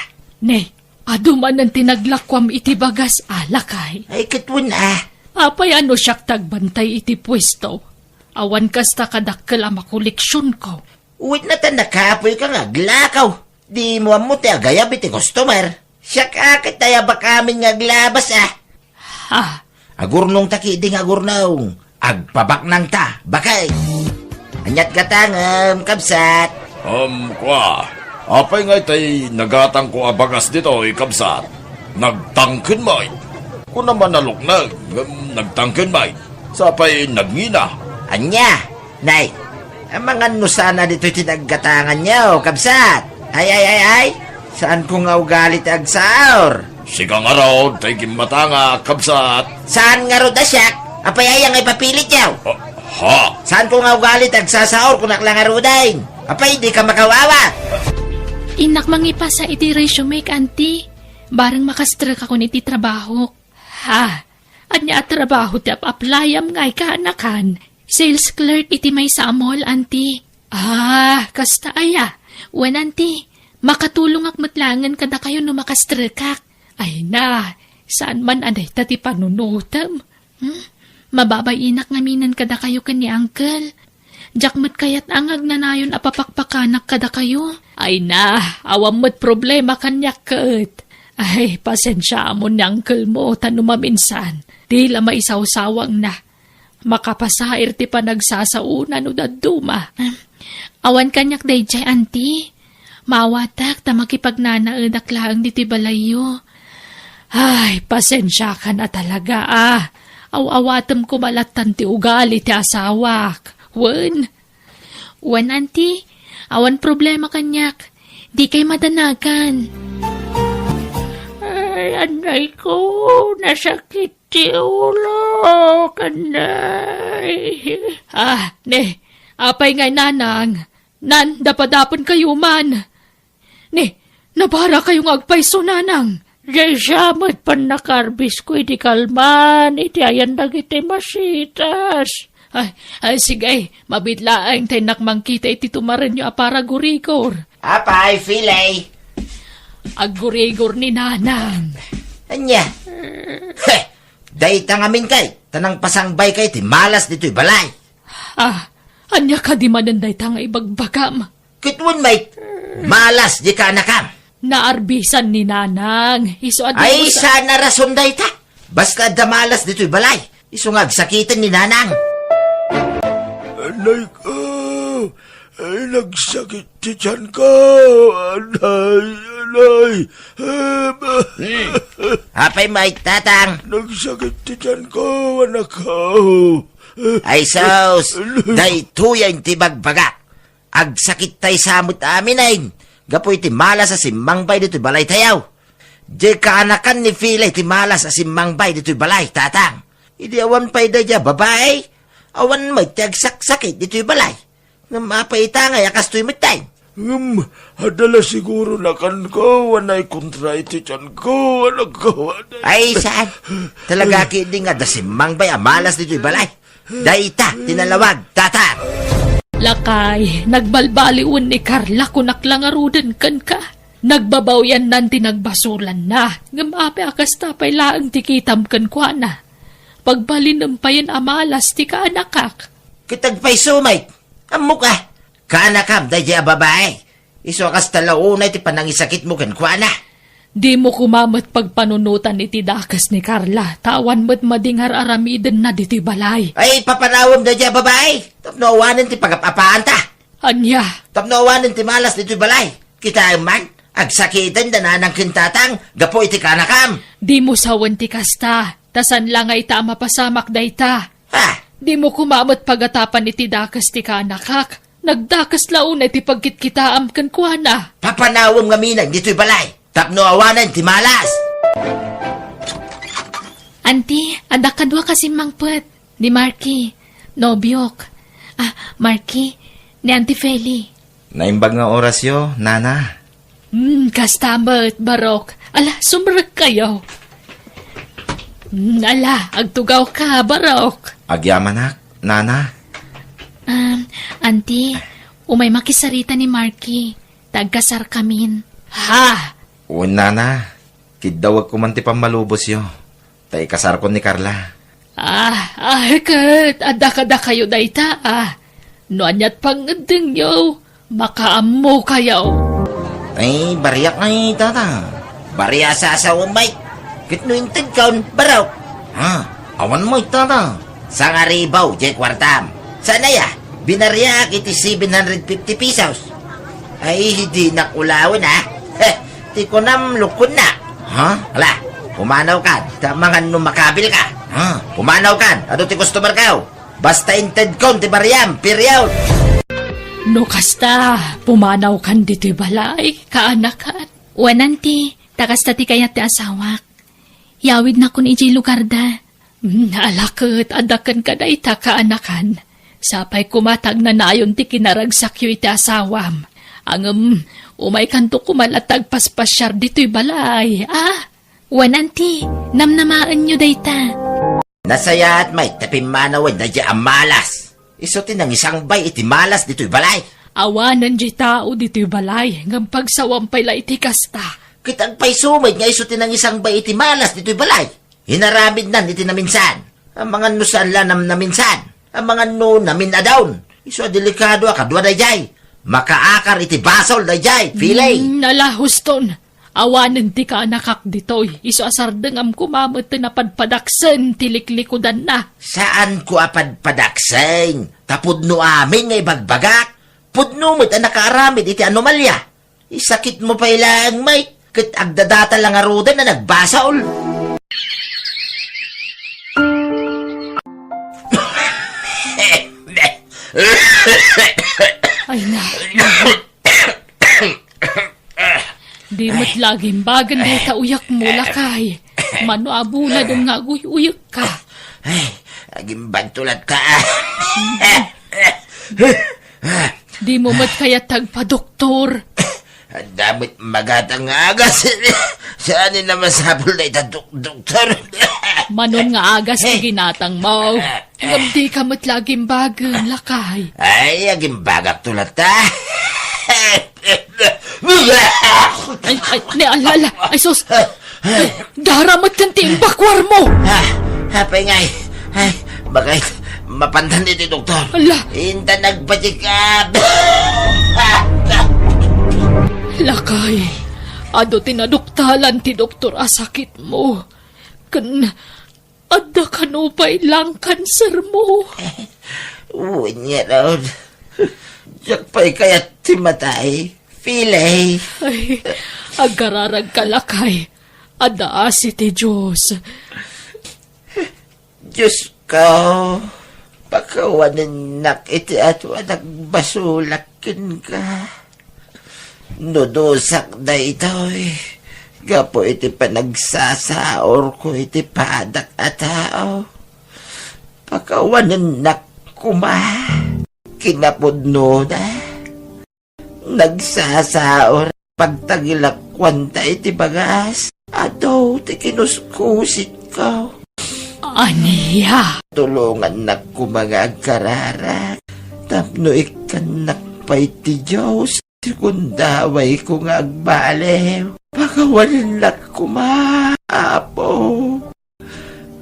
ne, aduman ang tinaglakwam iti bagas, lakay. Ay, katwin Apay ano siyak tagbantay iti pwesto. Awan kasta kadakkel ang makoleksyon ko. Uwit na ta nakapoy ka nga, glakaw. Di mo mo ti agayab iti customer. Siya kakit tayo ba kamin nga glabas Ha, Agurnong takiding agurnong. Agpabak nang ta, bakay. Anyat katangam, kabsat. Kwa. Apay nga tay nagatang ko abagas dito, kabsat. Nagtangkin may. Kung naman naluknag, nagtangkin may. Sapay nagngina. Anya, nay. Ang mga nusana dito tinaggatangan niyo, kabsat. Ay. Saan ko nga ugalit agsaor? Sigang araw, tay kimatanga, kabsat. Saan nga ro dasyak? Apay ay papilit yaw. Ha? Saan ko nga ugalit agsasaor kung naklangarudain? Apay, di ka makawawa. Inak mangipa sa iti resume, auntie. Barang makastra ka kun iti trabaho. ha, anya trabaho ti ap-aplayam ngay kaanakan. Sales clerk iti may sa mall, auntie. Kasta aya. Wan, auntie. Makatulong akmatlangan kada kayo no makastra kak. Ay na, saan man anay tati panunutam? Mababay inak ngaminan kada kayo kan ni uncle. Jakmat kayat angag na nayon apapakpakanak kada kayo. Ay na, awam mo't problema kanyak kat. Ay, pasensya mo ni uncle mo, tanumaminsan. Di la maisawsawang na. Makapasair ti pa nagsasauna no daduma. Awan kanyak dayjay, auntie. Mawatak ta makipagnanaadak laang diti balayo. Ay, pasensya ka na talaga Awawatam ko malatan ti ugali ti asawak. Wan, auntie. Awan problema kanyak. Di kay madanagan. Ay, anay ko, nasakit ti ulo, kanay. Apay ngay nanang. Dapadapon kayo man. Nabara kayong agpaiso nanang. Jay siyamat pan nakarbis ko iti kalman, iti ayan iti masitas. Ay, sige, mabitlaang tayo nakmangkita iti tumaran nyo apara gurigor. Apay, Philay. Agurigor ni nanang. Anya. Dayta ngamin kay. Tanang pasangbay kay ti malas dito'y balay. Anya ka di mananday tanga ibagbagam. Kitwin may malas di ka anakam. naarbisan ni Nanang. Iso Ay, sana rason day ta. Basta damalas dito'y balay. Iso nga sakitan ni Nanang. Anay ka. Ay, nagsakit si tiyan ka. Anay. Apay may tatang. Nagsakit si tiyan ka, anak ka. Ay sos, day tuyang tibagbaga. Agsakit tay samot amin ay. Gapoy ti malas sa simangbay dito'y balay tayaw. Di kaanakan ni Filay ti malas sa simangbay dito'y balay, tatang. Idi awan pa'y da babae. Awan may tiagsakit dito'y balay. Nga mapaita nga yakas to'y matay. Adala siguro na kan ko, anay kontray ti tiyan ko, anak ko. Ay saan? Talaga kidi nga da simangbay amalas dito'y balay. Daita, tinalawag, tatang. Lakay, nagbalbaliwan ni Carla kunak lang arudan kan ka. Nagbabawyan nan tinagbasulan na. Ngamapi akas tapay laang tikitam kan kwa na. Pagbalin pa yan amalas ti ka anakak. Kitagpay sumay. Amok ah. Kaanakam, daya babae. Iso akas talaunay ti panangisakit mo kan kwa na. Di mo kumamat pagpanunutan iti dakas ni Carla. Tawan mo't madingar aramiden na diti balay. Ay, papanawam daya babae. Tapnoawanin ti pagapapaan ta. Anya, Tapnoawanin ti malas dito'y balay. Kita man, agsakitan dananang kintatang, gapo iti kanakam. di mo sawan ti kasta. Tasan lang ay ta mapasamak dayta. Ha? Di mo kumamat pagatapan iti dakas ti kanakak. Nagdakas laun iti pagkitkitaam kan kuana. Papanawam nga minang dito'y balay. Tapnoawanan ti malas. Auntie, adak kadwa kasi mangpet. Ni Marky. Nobyok. Marky. Ni Auntie Feli. Naimbag nga oras yo, nana. Kastamat, barok. Ala, sumrag kayo. Ala, agtugaw ka, barok. Agyamanak, nana. Auntie, umay makisarita ni Marky. Tagkasar kamin. Ha? O nana, kidawag ko man ti pamalubos yo. Tay kasar ko ni Carla. Kat, ada kayo dayta, Noanyat pangadeng yo, makaamo kayo. Ay, bariyak nga tata. Bariya sa asawa may. Kitnuintid kaon, baraw. Ha? Awan mo tata. Sa nga ribaw, jay kwartam. Sana ya, binariyak iti 750 pesos. Ay, hindi nakulawin ha. Ti ko nam lukon na. Ha? Ala, pumanaw ka. Tamangan nung makabil ka. Ha? Pumanaw ka. Ano ti customer ka? Basta inted kon ti bariyam, period. No kasta, pumanaw kan dito'y balay, kaanakan. Wan, Auntie, takas tati kayat ti asawak. Yawid na kun iji lugar da. Alakot, adakan ka dayta kaanakan. Sapay kumatag na nayon ti kinaragsakyo iti asawam. Ang umay kanto kumalatag paspasyar dito'y balay, Wan, Auntie, namnamaan nyo dayta. Nasaya at may tapimanawan na di amalas. Isuti ng isang bay iti malas dito'y balay. Awanan di tao dito'y balay, ngam pagsawampay la iti kasta. Kitang pa'y sumid nga isuti ng isang bay iti malas dito'y balay. Hinaramid nan iti naminsan. Ang mga nusan la nam naminsan. Ang mga no namin adawn. Iso delikado akadwa dayjay. Makaakar iti basol dayjay. Filay. Nalahuston. Awanan ti ka nakak ditoy. Iso asardeng am kumamot na padpadaksen tiliklikudan na. Saan ko apadpadaksen? Tapudno amin nga ibagbagak. Pudno mo't ang nakaaramid iti anomalya. Isakit mo pa ilang may. Kit agdadata lang arudan na nagbasaol. Ay na. Di mo't laging bagan dahil uyak mo lakay. Mano abula dong nga uyak ka. Ay, aging bantulat ka. Di mo mo't kaya tagpa-doktor. Ang damit magatang agas. Saan na masabol na doktor? Manon nga agas na ginatang mo. Ngam di ka mo't laging bagan lakay. Ay, aging bagak tulat ta. Ni alala. Ay sus. Daramat kang timbakwar mo. Hapay ngay. Ay, bakit mapantan dito, doktor? Ala. Inta nagpatikap. Lakay, Ado tinaduktalan ti doktor asakit mo. Adda kanupay lang cancer mo. Unya raw. Diyak pa'y kayat ti matay. Filay. Ay, agararag kalakay. Ada si ti Diyos. Diyos ko. Pakawanin nak iti at wanak basulakin ka. Nudusak na ito'y. Gapo iti panagsasaor ko iti padak at tao. Pakawanin nak kuma. Kinapudno na. Nagsasaor. Pagtagilakwan ta iti bagas. Ato ti kinuskusit ko. Aniya. Tulungan na ko mga agkararak. Tapno ikan nakpay ti Diyos. Sikundaway ko nga agbalew. Pagawalan na ko maapo.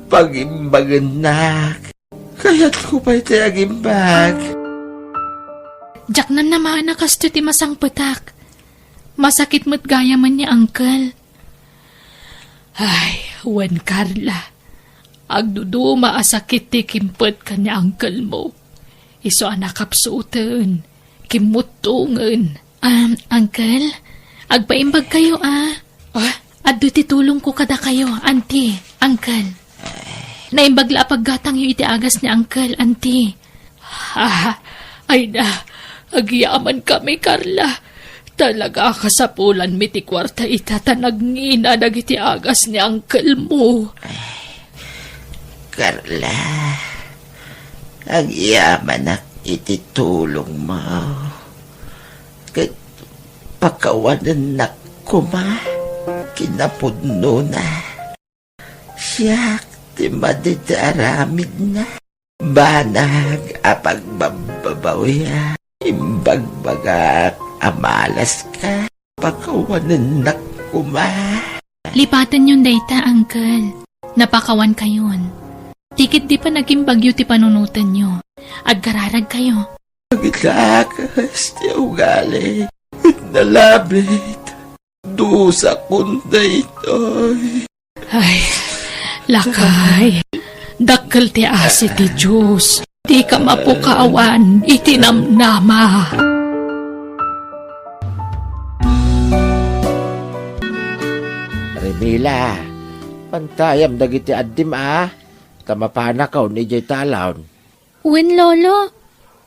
Pagimbagan nak. Kaya't ko pa iti agimbag. Jak na naman nakasto ti masang petak. Masakit mo't gaya man ni Uncle. Ay, Wen Carla. Agduduma asakit ti kimpet ka ni uncle mo. Iso anakapsuuten. Kimutungan. Uncle, agpaimbag kayo Addo ti tulong ko kada kayo, auntie, uncle. Naimbagla paggatang yu iti agas ni Uncle, auntie. Ay na, agyaman kami, Carla. Talaga kasapulan mi ti kwarta itatanagngina dagiti agas ni uncle mo. Carla, agyaman ak iti tulong mo. Kat pakawanan na kuma, kinapudno na. Siyak, ti madidaramid na. Banag apagbababawiya, imbagbagak amalas ka, pakawanan na kuma. Lipatan yun dayta, Uncle. Napakawan kayon. Tikit di pa naging bagyo ti panunutan nyo. Agkararag kayo. Pagitakas ti ugali, nalabit, dusa kunda ito'y. Ay, lakay. Dakkel ti asi ti Diyos. Di ka mapukaawan, itinamnama. Remila, pantayam dagiti addim Tamapanakaw ni Jay Talaon. Wen, Lolo?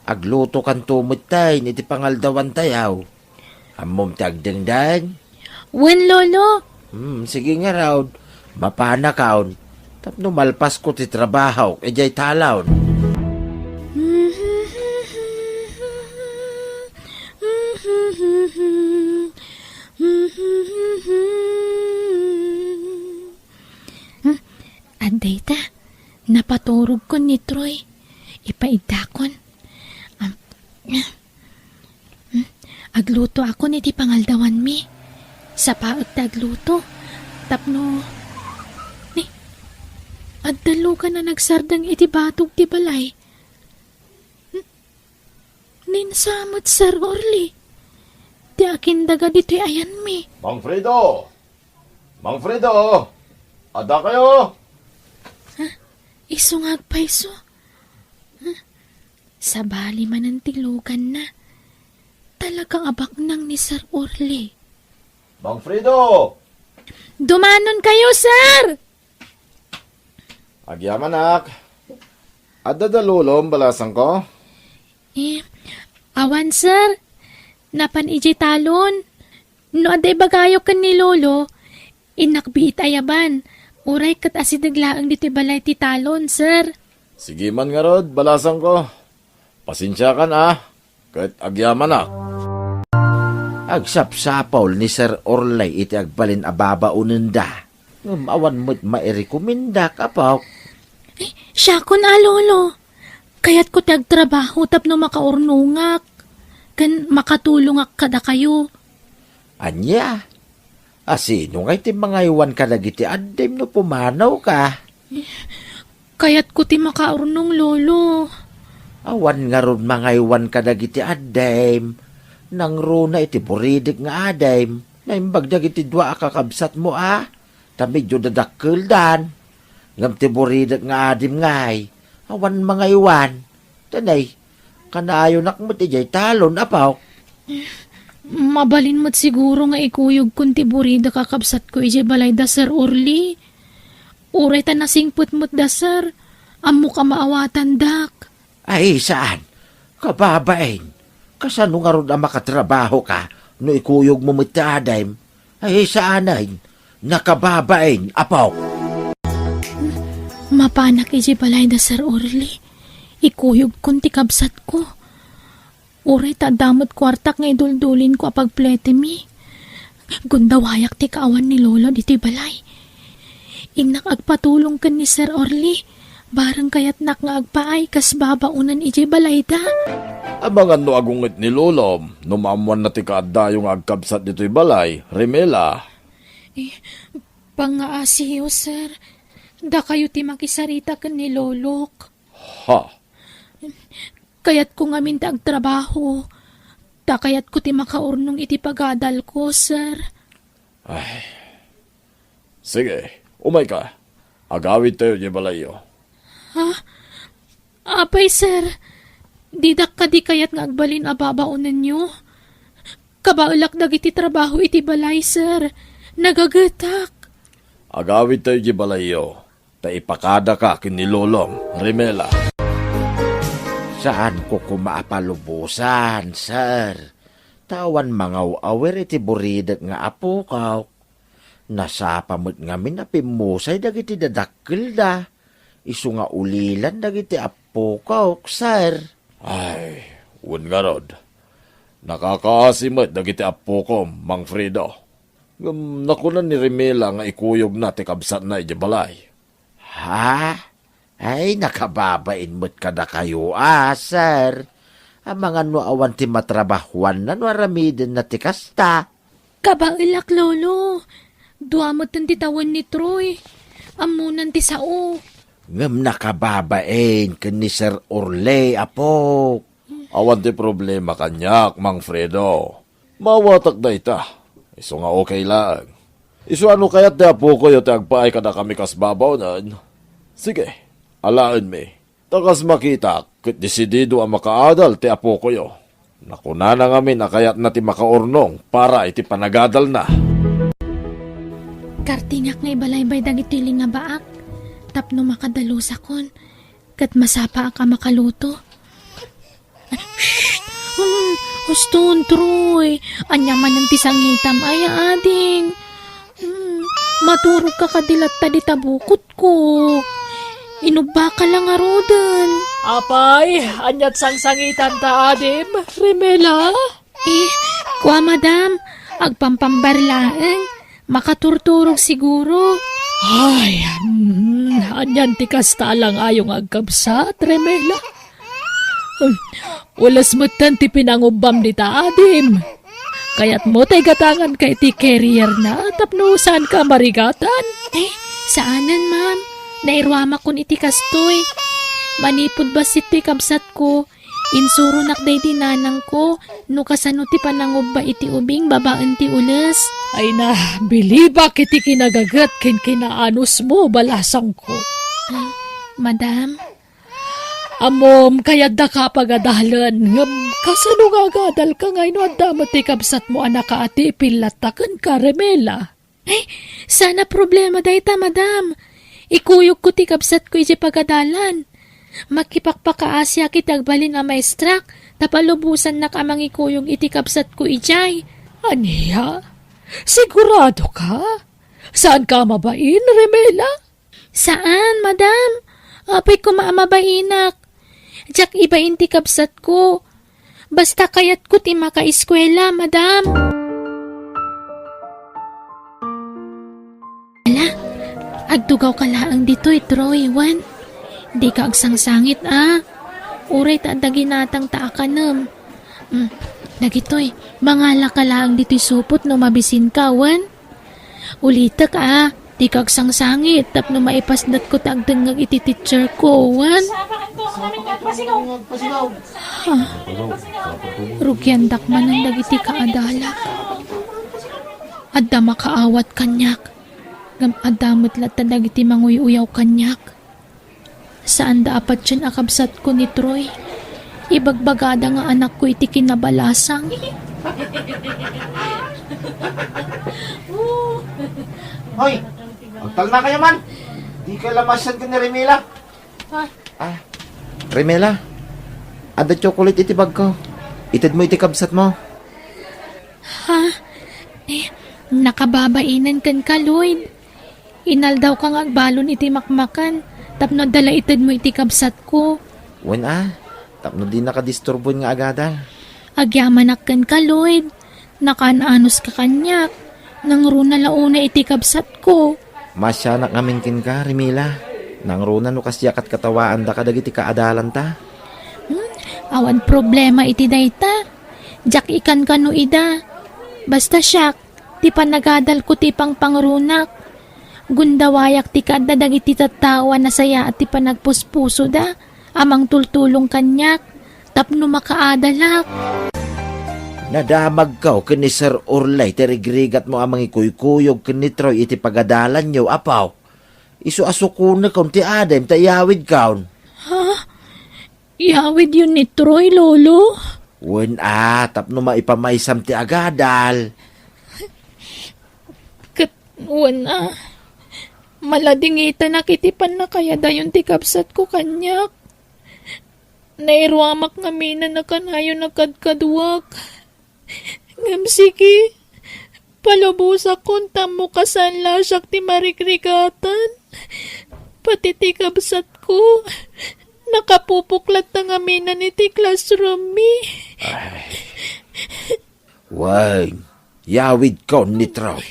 Agluto kan tumot tay, ni ti pangaldawan tayaw. Amom ti agdengdan. Wen, Lolo? Sige nga raw, mapanakaw. Tapno malpas ko ti trabaho, Jay Talaon. Adayta, napaturog ko ni Troy. Ipaidakon. Agluto ako ni ti pangaldawan mi. Sa paag ta agluto. Tapno, addalo ka na nagsardang iti batog ti balay. Ninsamot, Sir Orly. Ti akin daga dito'y ayan mi. Mang Fredo! Mang Fredo! Ada kayo? Isungag pa iso. Sa bali man ang tilugan na. Talagang abak nang ni Sir Orly. Mang Fredo! Dumanon kayo, sir! Agyamanak. Ada dalulom balasan ko? Awan, sir. Napan iji talon. No aday bagayo kan ni Lolo, inakbiit ayaban. Uray kat asidaglaang dito balay ti talon, sir. Sige man nga rod, balasan ko. Pasensya ka na, kahit agyamanak. Agsapsapaw ni Sir Orlay iti agbalin ababa unenda. Awan mo't mairekomenda ka pa. Siya ko na, Lolo. Kaya't ko tagtrabaho tapno makaurnungak. Kan makatulungak kada kayo. Anya? Asino nga iti mga iwan ka nagiti addem no pumanaw ka? Kaya't ko ti makaurnong, Lolo. Awan nga ron mga iwan ka nagiti addem. Nang runa iti buridik nga addem. Naimbag dagiti dua kakabsat mo Ta medyo dadakkel dan. Ngam ti buridak nga adim ngay. Awan mga iwan. Tanay, kanaayo nakmo ti jay talon apaw. Mabalin mo't siguro nga ikuyog kun ti burida kakabsat ko ije balay da Sir Orly. Uray ta nasingput mo't da sir. Amo ka maawatan dak. Ay, saan? Kababain. Kasano nga ron ang makatrabaho ka no ikuyog mo mitadaym? Ay, saanay? Nakababain, apaw. Mapanak ije balay da Sir Orly. Ikuyog kun ti kabsat ko. Uray ta damot kwartak nga iduldulin ko apag plete mi. Gundawayak ti kaawan ni Lolo diti balay. Ingnak agpatulong kan ni Sir Orly. Barang kayat nak nga agpaay kas babaunan ije balay da. Abangan no agungit ni Lolom, no maamuan na ti kaadda yung agkabsat dito'y balay, Remela. Pangaasiyo, sir. Da kayo ti makisarita kan ni Lolok. Ha? Kayat ko nga minta agtrabaho. Da kayat ko ti makaurnong iti pagadal ko, sir. Sige, umay ka. Agawid tayo di balayo. Apay, sir. Didak ka di kayat nga agbalin ababaunan nyo. Kabaulak dagiti trabaho iti balay, sir. Nagagatak. Agawid tayo di balayo. Ta ipakada ka kin ni Lolong, Remela. Saan ko kumaapalubusan, sir? Tawan mga awer iti buridak nga apukaw. Nasapamot ngamin apimusay dagiti dadakkel da. Isu nga ulilan dagiti apukaw, sir. Ay, un nga rod. Nakakaasimot dagiti apo ko, Mang Fredo. Nakunan ni Remela nga ikuyog na ti kabsat na iti balay. Ha? Ay, nakababain mo't kada kayo, sir. Ang mga nuawan ti matrabahuan na nuaramidin na ti kasta. Kabaulak, Lolo. Duamot ang titawan ni Troy. Amunan ti sao. Ngam nakababain ken ni Sir Orly, apo. Awan ti problema kanyak, Mang Fredo. Mawatak da ita. Iso nga okay lang. Iso ano kayat di apo ko yung agpaay ka na kami kasbabaw nan. Sige, alaan mi. Takas makita, kit desidido ang makaadal ti apo ko yo. Nakuna na ngamin na kayat na ti makaurnong para iti panagadal na. Kartingak nga ibalaybay dagiti nga baak. Tapno makadalos akon. Kat masapa ka makaluto. Shhh! Huston, Troy. Anyaman ng tisangitam ay ading. Maturog ka kadilat ta di tabukot ko. Inuba ka lang arodan. Apay, anyat sangsangitan ta adim, Remela. Kuha madam, agpampambarlaeng. Makaturturog siguro. Ay, anyan ti kasta lang ayong agkabsat, Remela. Walas mo't ti pinangubam di ta adim. Kaya't mo tay gatangan kay ti carrier na tapno saan ka marigatan. Saanan, ma'am? Nairwama kon iti kastoy. Manipod ba si ti kabsat ko? Insuro nakday dinanang ko. No kasano ti panangubba iti ubing babaan ti ules. Ay na, biliba kiti kinagagat kin kinaanos mo balasang ko. Madam? Amom, kayad da ka pagadalan. Ngam, kasano nga gadal ka ngayon at damat ikabsat mo anak ka ati ipilatakan ka, Remela. Sana problema dayta, madam. Ikuyog ko ti kabsat ko iti pagadalan. Makipakpakaasya kitagbalin nga maestrak, tapalubusan na kamang ikuyog iti kabsat ko ijay. Aniya? Sigurado ka? Saan ka mabain, Remela? Saan, madam? Apay ko maamabainak. Diyak ibain ti kabsat ko. Basta kayat ko ti makaiskwela, madam. Ala, agdugaw ka laang dito'y, Troy, Juan. Di ka agsangsangit, Uray ta daginatang taakanam. Nagito'y, mangala ka laang dito'y supot no mabisin ka, Juan. Ulitak, di ka agsangsangit, tapno maipasdat ko tagdangag iti teacher ko, Juan. Rugyan dakman ang dagiti kaadalak. Adda makaawat kanyak. Ngam adamot lata dagiti manguy-uyaw kanyak. Saan da apat siyan akabsat ko ni Troy? Ibagbagada nga anak ko iti kinabalasang. Hoy, magtal na kayo man. Di ka lamasan ka ni Remila. Remela, ada chocolate iti bag ko. Itid mo iti kabsat mo. Nakababainan kan ka, Lloyd. Inaldaw kang agbalon iti makmakan. Tapno dala itid mo iti kabsat ko. Wen tapno di nakadisturbo nga agadal. Agyamanak kan ka, Lloyd. Nakananos ka kanyak. Nang runa launa iti kabsat ko. Masyanak ngamin kin ka, Remela. Nang runa no kasyakat katawaan da kadag iti kaadalan ta. Awan problema iti dayta. Jak ikan ka no ida. Basta siyak, ti panagadal ko ti pang pangrunak. Gundawayak ti kadadag iti tattawa na saya at ti panagpuspuso da. Amang tultulong kanyak. Tapno makaadalak. Nadamag ka ken ni Sir Orlay tirigrigat mo amang ikuykuyog ken ni Troy iti pagadalan nyo, apaw. Isu asukuna kaun ti Adam, tayawid kaun. Yawid yun ni Troy, Lolo. Wen tapno maipamaysam ti agadal. Katwan maladingitan nakitipan na kaya dayon ti kapsat ko kanyak. Nairwamak nga mina na kanayo nakadkadwak. Ngam sige, palubusak kong tamo kasanla siyak ti marikrigatan. Pati ti kapsat ko, nakapupuklat na nga mina ni ti classroom mi. Wen, yawid kaun ni Troy.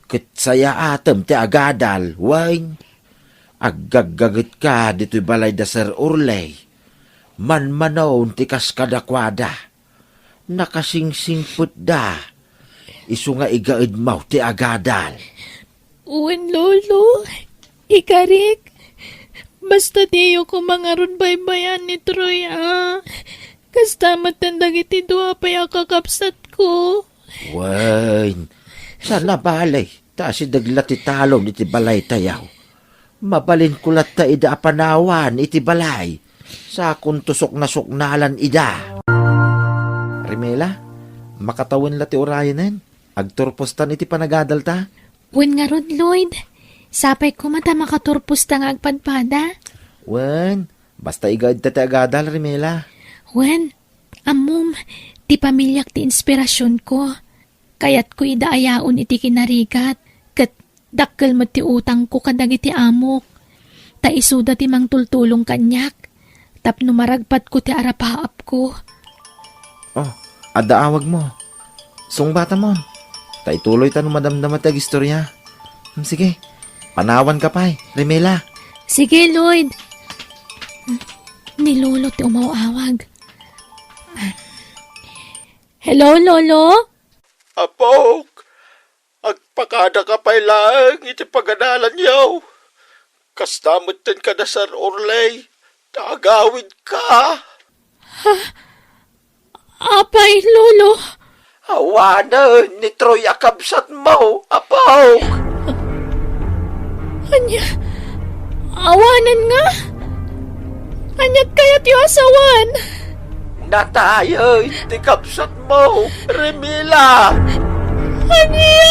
Kitsaya atem ti agadal, wen. Aggagagit ka dito'y balay da Sir Orlay. Manmanaon ti kaskadakwada. Nakasingsingput da. Isu nga igaid mau ti agadal. Uwan, Lolo. Ikarik. Basta diyo ko mangaron baybayan ni Troy, Kastamat tandag iti dua pa'y kakapsat ko. Wen, sana balay. Ta si daglat ti talong iti balay tayaw. Mabalin kulat ta ida apanawan iti balay. Sa kung tusok na suknalan ida. Remela, makatawin la ti orayanen. Agturpostan iti panagadal ta. Wen nga rod, Lloyd. Sapay ko mata makaturpos ta nga agpadpada. Wen, basta igaid ta ti agadal, Remela. Wen, amom, ti pamilyak ti inspirasyon ko. Kayat ko idaayaon iti kinarigat. Kat dakkel mo ti utang ko kadag iti amok. Ta isuda ti mang tultulong kanyak. Tapno maragpat ko ti arapaap ko. Oh, adaawag mo. Sungbata mo. Ta ituloy ta no madamdamat ag istorya. Sige, panawan ka pa Remela. Sige, Lloyd. Ni Lolo ti umawawag. Hello, Lolo? Apok, agpakada ka pa lang iti pagadalan yaw. Kastamutin ka na Sir Orlay, tagawid ka. Apay, Lolo. Awanan ni Troy akabsat mo, apok. Anya, awanan nga. Anyat kayat yu asawan. Natayo iti kabsat mo, Remila. Anya!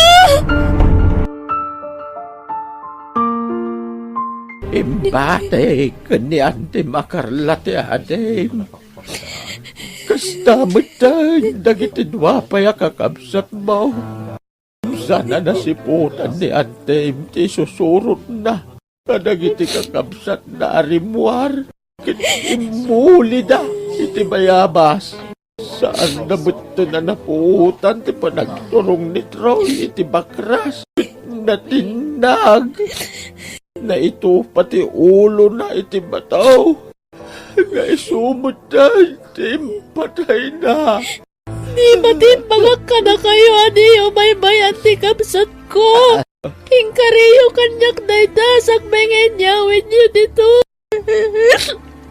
Imbate, kanyan ti makarla ti Adam. Kastamutan, dagiti dwa pa'y kakabsat mo. Sana nasiputan ni Adam ti susurot na. Kadagiti kakabsat na arimwar. Imuli da, iti bayabas. Saan na buto na napuutan ti panagturong ni Troy, iti bakras. Natinag. Na ito pati ulo na iti bataw. Nga isumot na, iti patay na. Di matimbagak ka na kayo, adiyo baybayan ti kapsat ko. Ingkariyo kanyak na itasak mengen yawin niyo dito.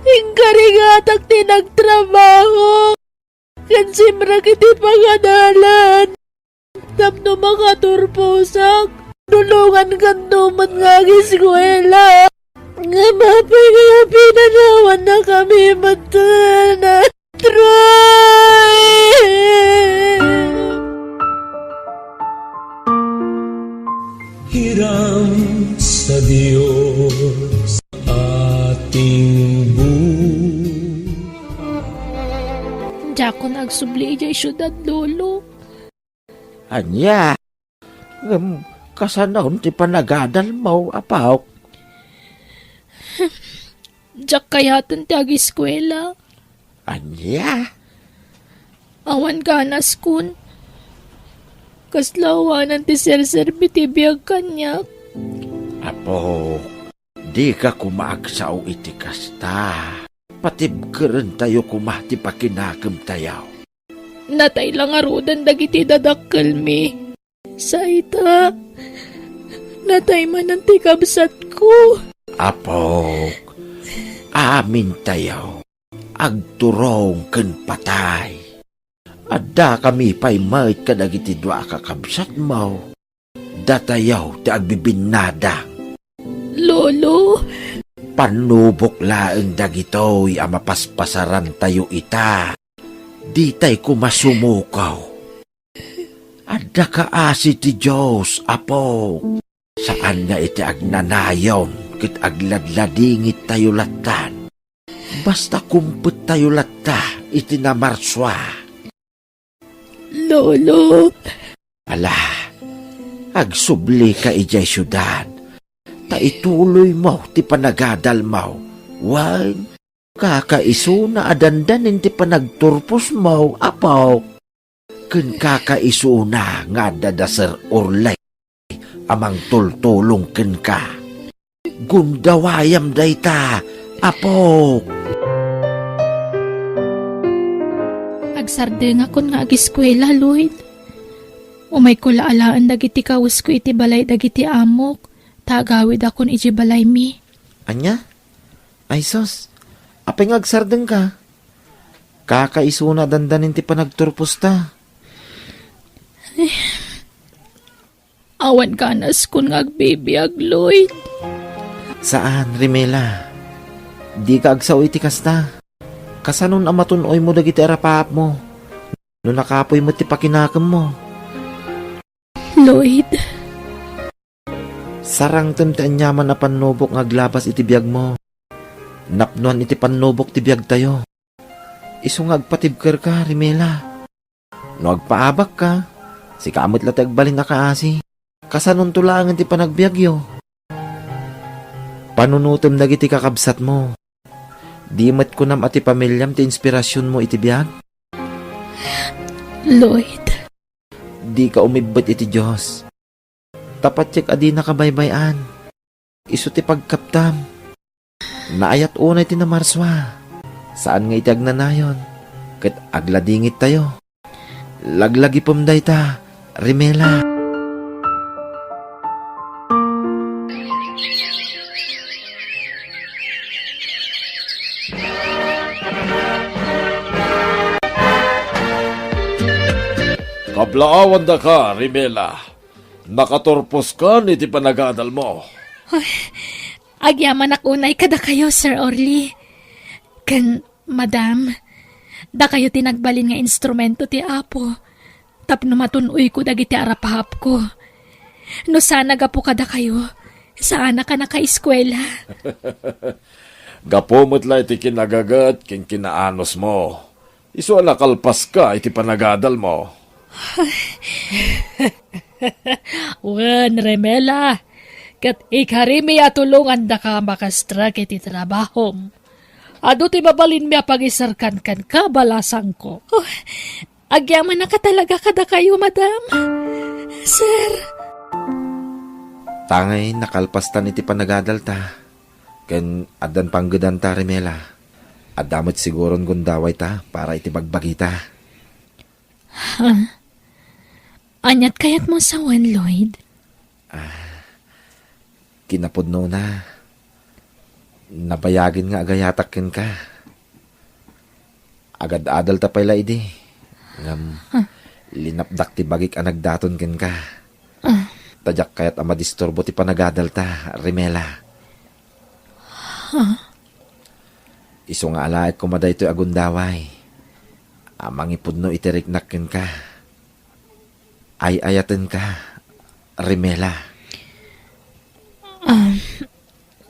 Ingkarigatak ti nagtrabaho. Kansimrag iti pangadalan. no makaturpusak. Nulungan kanto man nga eskwela. Nga mapay kaya pinanawan na kami matana. Try! Hiram sa Diyos ating buhay. Diya ko nagsubli ijay syudad, lolo. Anya, kasanahon ti panagadal mo, apaw. Diya kayatan ti ag-eskwela. Anya, Awan ganas kun. Kaslawanan ti serserbi ti biyag kanyak. apo, di ka kumaagsaw iti kasta. Patibkeren tayo kumahti pakinagam tayaw. Natay lang arudan dagiti dadakkel mi. Sa ita, natay man ang tikabsat ko. Apo, amin tayaw. Agturong ken patay. Adda kami pa'y mait ka dagiti dua kakabsat mo. Datayaw ti agbibinada. Lolo, Panubok laeng dagitoy ang mapaspasaran tayo ita. Di tay kumasumukaw. Adda ka asi ti Diyos, apo. Saan nga iti agnanayon kit agladladingit tayo latan. Basta kumput tayo latta iti namarswa. lolo, Ala, agsubli ka ijay syudad. Ta ituloy mo ti panagadal mo. Wan, kakaiso na adandanin ti panagturpos mo, apaw. Ken kakaiso na nga dadasar urlay. Amang tultulong ken ka. Gundawayam dayta, apo. agsarde nga kon nga ag-eskwela, Lloyd. Umay ko laalaan dagiti kawus ko iti balay dagiti amok. Tagawid akon iti balay mi. Anya? Ay sos, apay nga agsardeng ka. Kakaiso na dandanin ti panagturpos ta. Awan ganas kun nga agbibiyag, Lloyd. Saan, Rimela? Di ka agsaw iti kasta. Kasanon amatunoy mo dagiti arapaap mo. No nakapoy mo ti pakinakam mo. Lloyd, Sarang temtean nyaman na panubok nga aglabas iti biyag mo. Napnuan iti panubok ti biyag tayo. Iso nga agpatibker ka, Rimela. No agpaabak ka, si kamot latag balin na kaasi. Kasanon tulangan ti panagbiagyo. Panunutom dagiti kakabsat mo. Di mat ko nam ati pamilyam ti inspirasyon mo iti biyag. Lloyd, Di ka umibot iti Diyos. Tapat yak adi nakabaybayan. Iso ti pagkaptam. Naayat unay ti namarswa. Saan nga iti agnanayon? Kat agladingit tayo. Laglagi pumday ta, Rimela. Kablaawan da ka, Rimela. Nakaturpos ka ni ti panagadal mo. agyaman akunay kada kayo, Sir Orly. Ken, madam, da kayo tinagbalin nga instrumento ti Apo. Tapno matunoy ko dagiti arapahap ko. No sana gapo kada kayo, sana ka naka-eskwela. Gapomot la iti kinagagat kin kinaanos mo. Iso nakalpas ka iti panagadal mo. Wen, Remela, kat ikarimi atulungan da ka makastra kiti trabahom. Ado ti mabalin mi pagisarkan kan kabalasang ko. Oh, agyaman na ka talaga kada kayo, madam. Sir. Tangay nakalpastan iti panagadal ta. Ken adan panggedan ta, Rimela. Adamot siguron gundaway ta para iti bagbagita. Anyat kayat mo sa Wen, Lloyd? Kinapudno na. Nabayagin nga agayatakin ka. Agad-adal ta pala idi. Ngam, Linapdak ti bagik ang nagdaton ken ka. Tadyak kayat ama disturbo ti panagadalta, Rimela. Iso nga alaik kumaday to'y agundaway. Amang ipudno itiriknak ken ka. Ay ayaten ka, Rimela.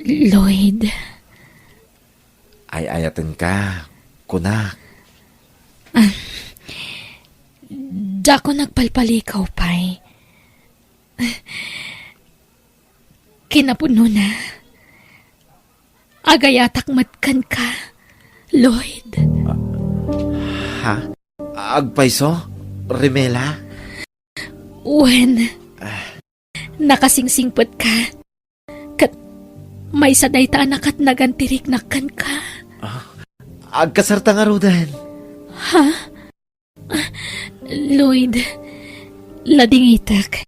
Lloyd, Ay ayaten ka, kunak. da ko nagpalpalikaw, pay. Kinapuno na. Agayatak matkan ka, Lloyd. Ha? Agpaiso, Rimela? When nakasingsingpot ka, kat may saday ta anak at nagantiriknakan ka. Agkasarta nga rudan. Lloyd, ladingitak.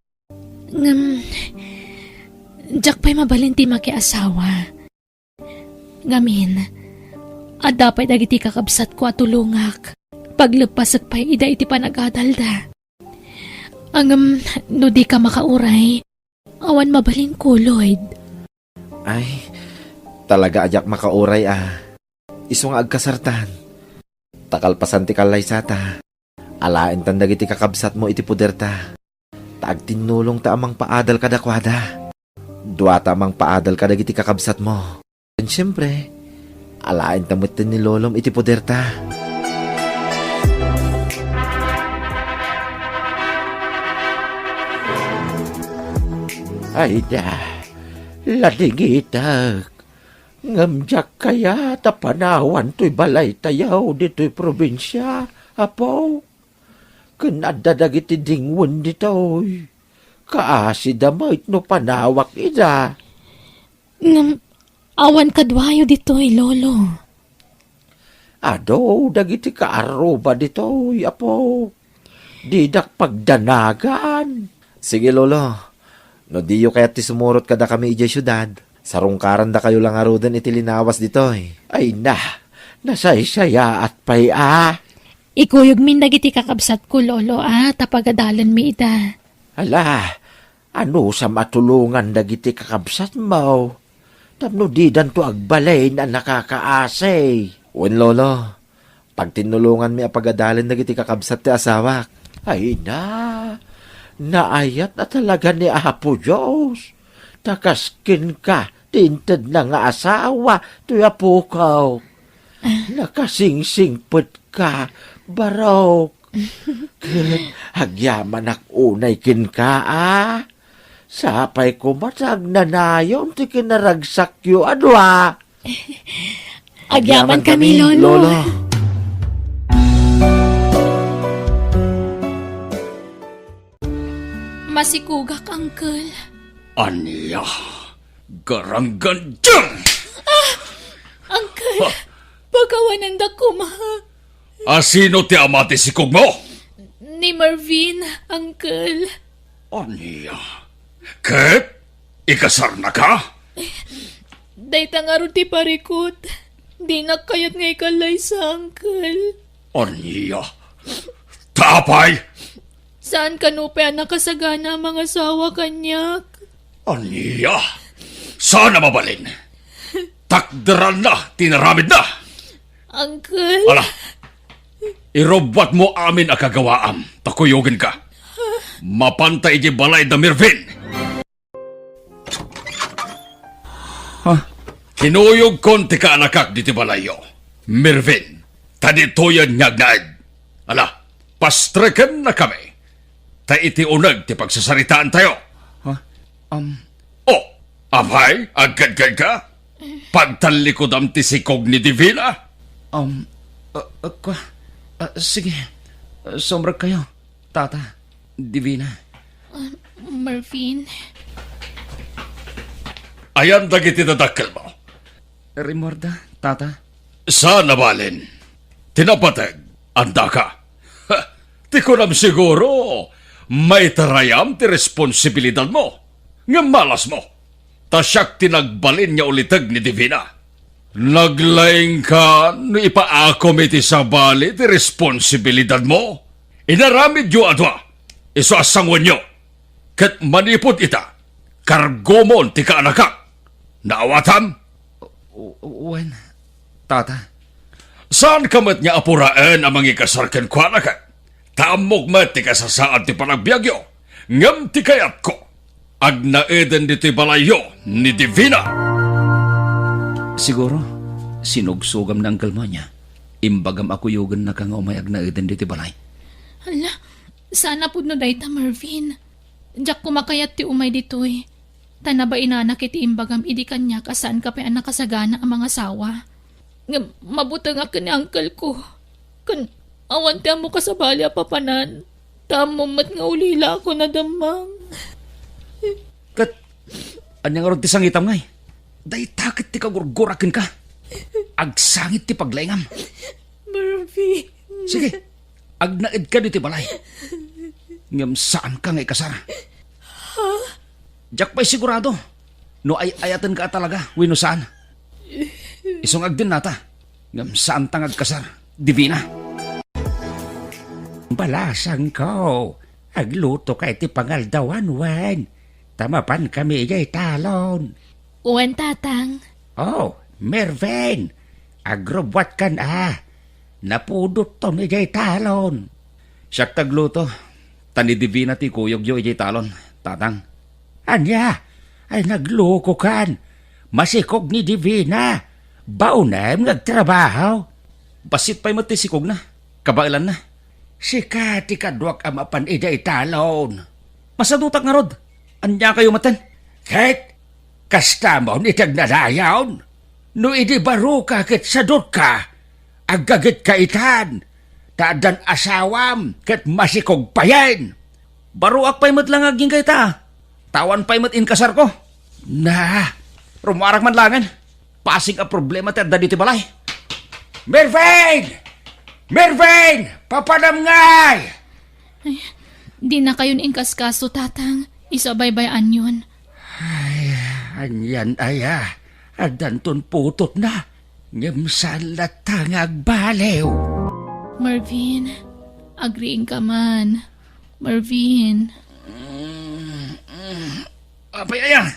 Diyak pa'y mabalinti makiasawa. Ngamin, adapay dagiti kakabsat ko at tulungak. Paglepas at pa'y ida iti panagadalda. No di ka makauray, awan mabalin ko, Lloyd. Ay, talaga ajak makauray Iso nga agkasartan. Takalpasan ti kalay sata. Alain tan dagiti kakabsat mo iti puderta. Taag tinulong ta amang paadal kadakwada. Dua ta amang paadal kadagiti kakabsat mo. And syempre, alain tamutin ni lolom iti puderta. Ay da, ladingitag. Ngamjak kaya tapanawan to'y balay tayaw dito'y probinsya, apo. Kanadadag iti dingwan dito'y. Kaasi damait no panawak ida. Awan kadwayo dito'y, Lolo. Ado, dagiti kaaruba dito'y, apo. Didak pagdanagan. Sige, Lolo. No diyo kaya ti sumurot kada kami ijay syudad. Sarungkaran da kayo lang arudan iti linawas ditoy. Ay na, nasaysaya at pay Ikuyog min dagiti kakabsat ko, Lolo, tapagadalan mi ita. Ala, ano sa matulungan dagiti kakabsat mo? Tapno di dan to agbalay na nakakaasay. Wen, Lolo. Pag tinulungan mi apagadalan dagiti kakabsat ti asawak. Ay na, naayat na talaga ni Apo Diyos. Takaskin ka, tinted na nga asawa, tuya pukaw. Nakasingsingpet ka, barok. Agyaman ak unay kin ka, Sapay ko matag nanayon, ti kinaragsak yu, Agyaman kami, Lolo. Masikugak, Uncle. Aniya, garanggan dyan! Uncle, pagawanan da ko, Sino ti amati sikog mo? Ni Marvin, Uncle. Aniya, Ket, ikasar na ka? Dayta nga ron ti parikot. Di na kayat nga ikalay sa Uncle. Aniya, tapay! Saan ka no pa nakasagana mga sawa kanyak? Aniya, sana mabalin. Takdaran na, tinaramid na. Uncle? Ala, irobwat mo amin akagawaam, takuyogin ka. Mapantay di balay da Mirvin. Kinuyog konti ka anakak di ti balayo. Mirvin, taditoyan ngagnaid. Ala, pastrekan na kami. Ta iti unag ti pagsasaritaan tayo. Oh, apay, agad-gad ka? Pagtalikod am ti sikog ni Divina? Sige, sombrag kayo, Tata, Divina. Marvin? Ayan dagiti dadakkel mo. Rimorda, Tata. Sana balin. Tinapatag, anda ka. Ti ko nam siguro, may tarayam ti responsibilidad mo. Nga malas mo. Tasyak tinagbalin niya ulitag ni Divina. Naglaing ka no ipaakom iti sabali ti responsibilidad mo. Inaramid yu adwa, iso asangon nyo. Kat manipod ita, kargomon ti kaanakak. Naawatam? Wen, tata. Saan kamat niya apuraan ang mga kasarkan ko anakat? Tamok mat ti kasasaan ti panagbiagyo. Ngam ti kayat ko. Agnaeden di ti balayo ni Divina. Siguro, sinugsugam ng kalma niya. Imbagam ako yugan na kang umayag na eden di ti balay. Hala, sana po no dayta, Marvin. Diyak kumakayat ti umay ditoy. Tana ba inanak iti imbagam idi kanya kasaan ka pa anak kasagana ang mga sawa. Nga mabutang ako ni uncle ko. Kan awan ti mo kasabali a papanan. Tamo mat nga ulila ako na damang. Kat, anyang aron ti sangitam ngay. Day takit ti kagurgurakin ka. Agsangit ti paglaingam. Marvin. Sige, agnaid ka diti balay. Ngam saan ka ngay kasara? Diyak pa'y sigurado. No ay ayatan ka talaga, wino saan. Isong agdin nata. Ngam saan tangag kasar, Divina. Balasang ko. Agluto kay ti pangaldawan, Wen. Tamapan kami ijay talon. Uwan tatang. Oh, Mervin. Agrobwat kan napudot ton ijay talon. Siyak tagluto. Tani Divina ti kuyog yo ijay talon, tatang. Anya, ay nagloko kan. Masikog ni Divina. Baunam nagtrabaho. Basit pa'y matisikog na. Kabailan na. Sika ti kadwak amapan ijay talon. Masadutak nga rod. Anya kayo matan. Ket, kasta mo ni tagnalayawn. No idi baro ka ket sadot ka. Agagit ka itan. Taadan asawam ket masikog payen. Baruak pa'y matlang aging kay ta. Tawan pa'y mat inkasar ko. Na, Rumarak man langan. Pasing a problema ti adda diti balay. Mervin! Mervin! Papanam ngay! Di na kayon inkaskaso tatang. Isabaybayan yun. Ay, anyan aya. Adanton putot na. Ngimsalat tangag balew. Marvin, agreeing ka man. Marvin, Apay ayan.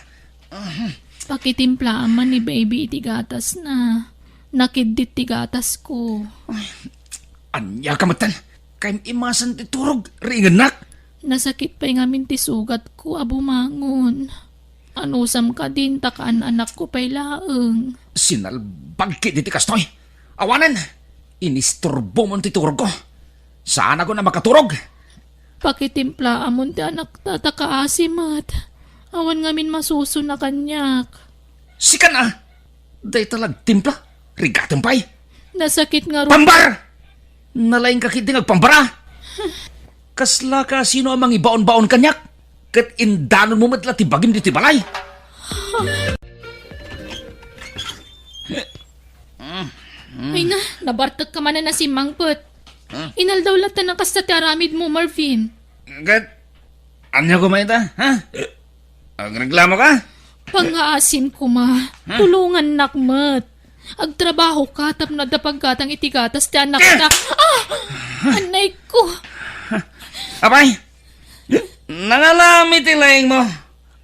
pakitimplaan man ni baby iti gatas na. Nakidit ti gatas ko. Anya ka matan. Kain imasan ti turog. Ringanak. Nasakit pa nga min ti sugat ko, abumangon. Anusam ka din, takaan anak ko pa'y laeng. Sinalbag ki diti kastoy. Awanan. Inisturbo mo ti turog ko. Saan ako na makaturog? Pakitimplaan mo ti anak tatakaasimat. Awan nga min masuso na kanyak. Sika na. Day talag timpla. Rigatang pay. Nasakit nga ro. Pambar! Nalaing kakit din agpambara. Kasla ka sino amang ibaon-baon kanyak. Kat indanon mo matla tibagim diti balay. Ay na, nabartak ka man na si Mangput. Inaldaw latan ng kasta ti aramid mo, Marvin. Kat, anya ko ta? Ha? Ang reklamo ka? Pangaasim ko ma, tulungan nakmat. Agtrabaho ka, tapno da pagkatang itigatas ti anak na. Anay ko. Apay, nangalami tilaing mo.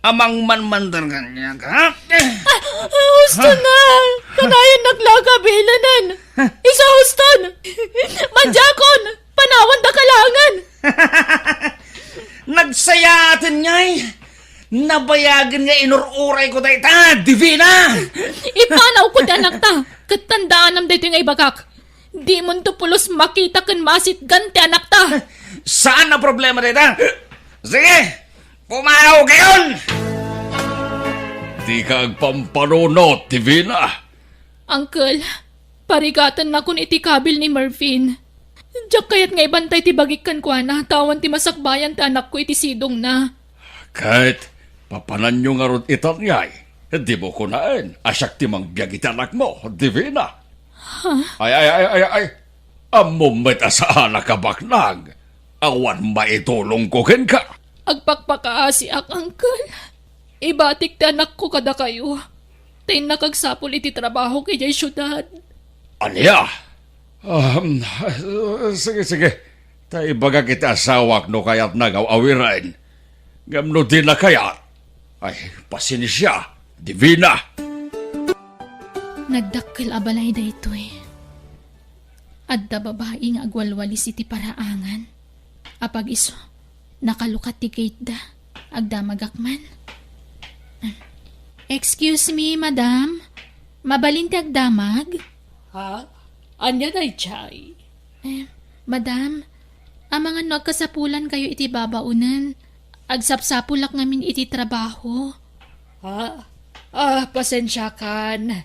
Amang manmandan kanya ka. Husto na! Kanayan naglagabilanan! Isa huston! Manjakon! Panawan da kalangan! Nagsayatin nga'y. Nabayagan nga inururay ko tayo ta, Divina! Ipanaw ko da anak ta! Katandaan nam dito nga ibagak! Di mo to pulos makita kan masit ganti anak ta! Saan na problema tayo ta? Sige! Pumanaw kayon! Di ka agpampanunot, Divina. Uncle, parigatan na kun iti kabil ni Marvin. Diyak kayat nga ibantay ti bagikan ko na tawan ti masakbayan ti anak ko iti sidong na. Kahit papanan nyo nga ron itan nga'y, di mo kunaan. Asyak ti mangbiyag iti anak mo, Divina. Ay. Amumit asa anak ka baknag. Awan maitulong ko ken ka. Agpakpakaasi ak, Uncle. Ibatik ti anak ko kada kayo. Tay nakagsapol iti trabaho kay jay syudad. Anya? Sige. Ta ibaga kita asawak no kayat nagaw-awiran. Ngamno din na kayat. Ay, pasinisya, Divina. Nagdakkel abalay da ito eh. Adda babae nga agwalwalis iti paraangan. Apag iso, nakalukat ti gate da. Agdamagakman. Excuse me, madam. Mabalin ti agdamag? Ha? Anya na chay? Madam, amang ano agkasapulan kayo iti babaunan. Agsapsapulak ngamin iti trabaho. Ha? Pasensya kan.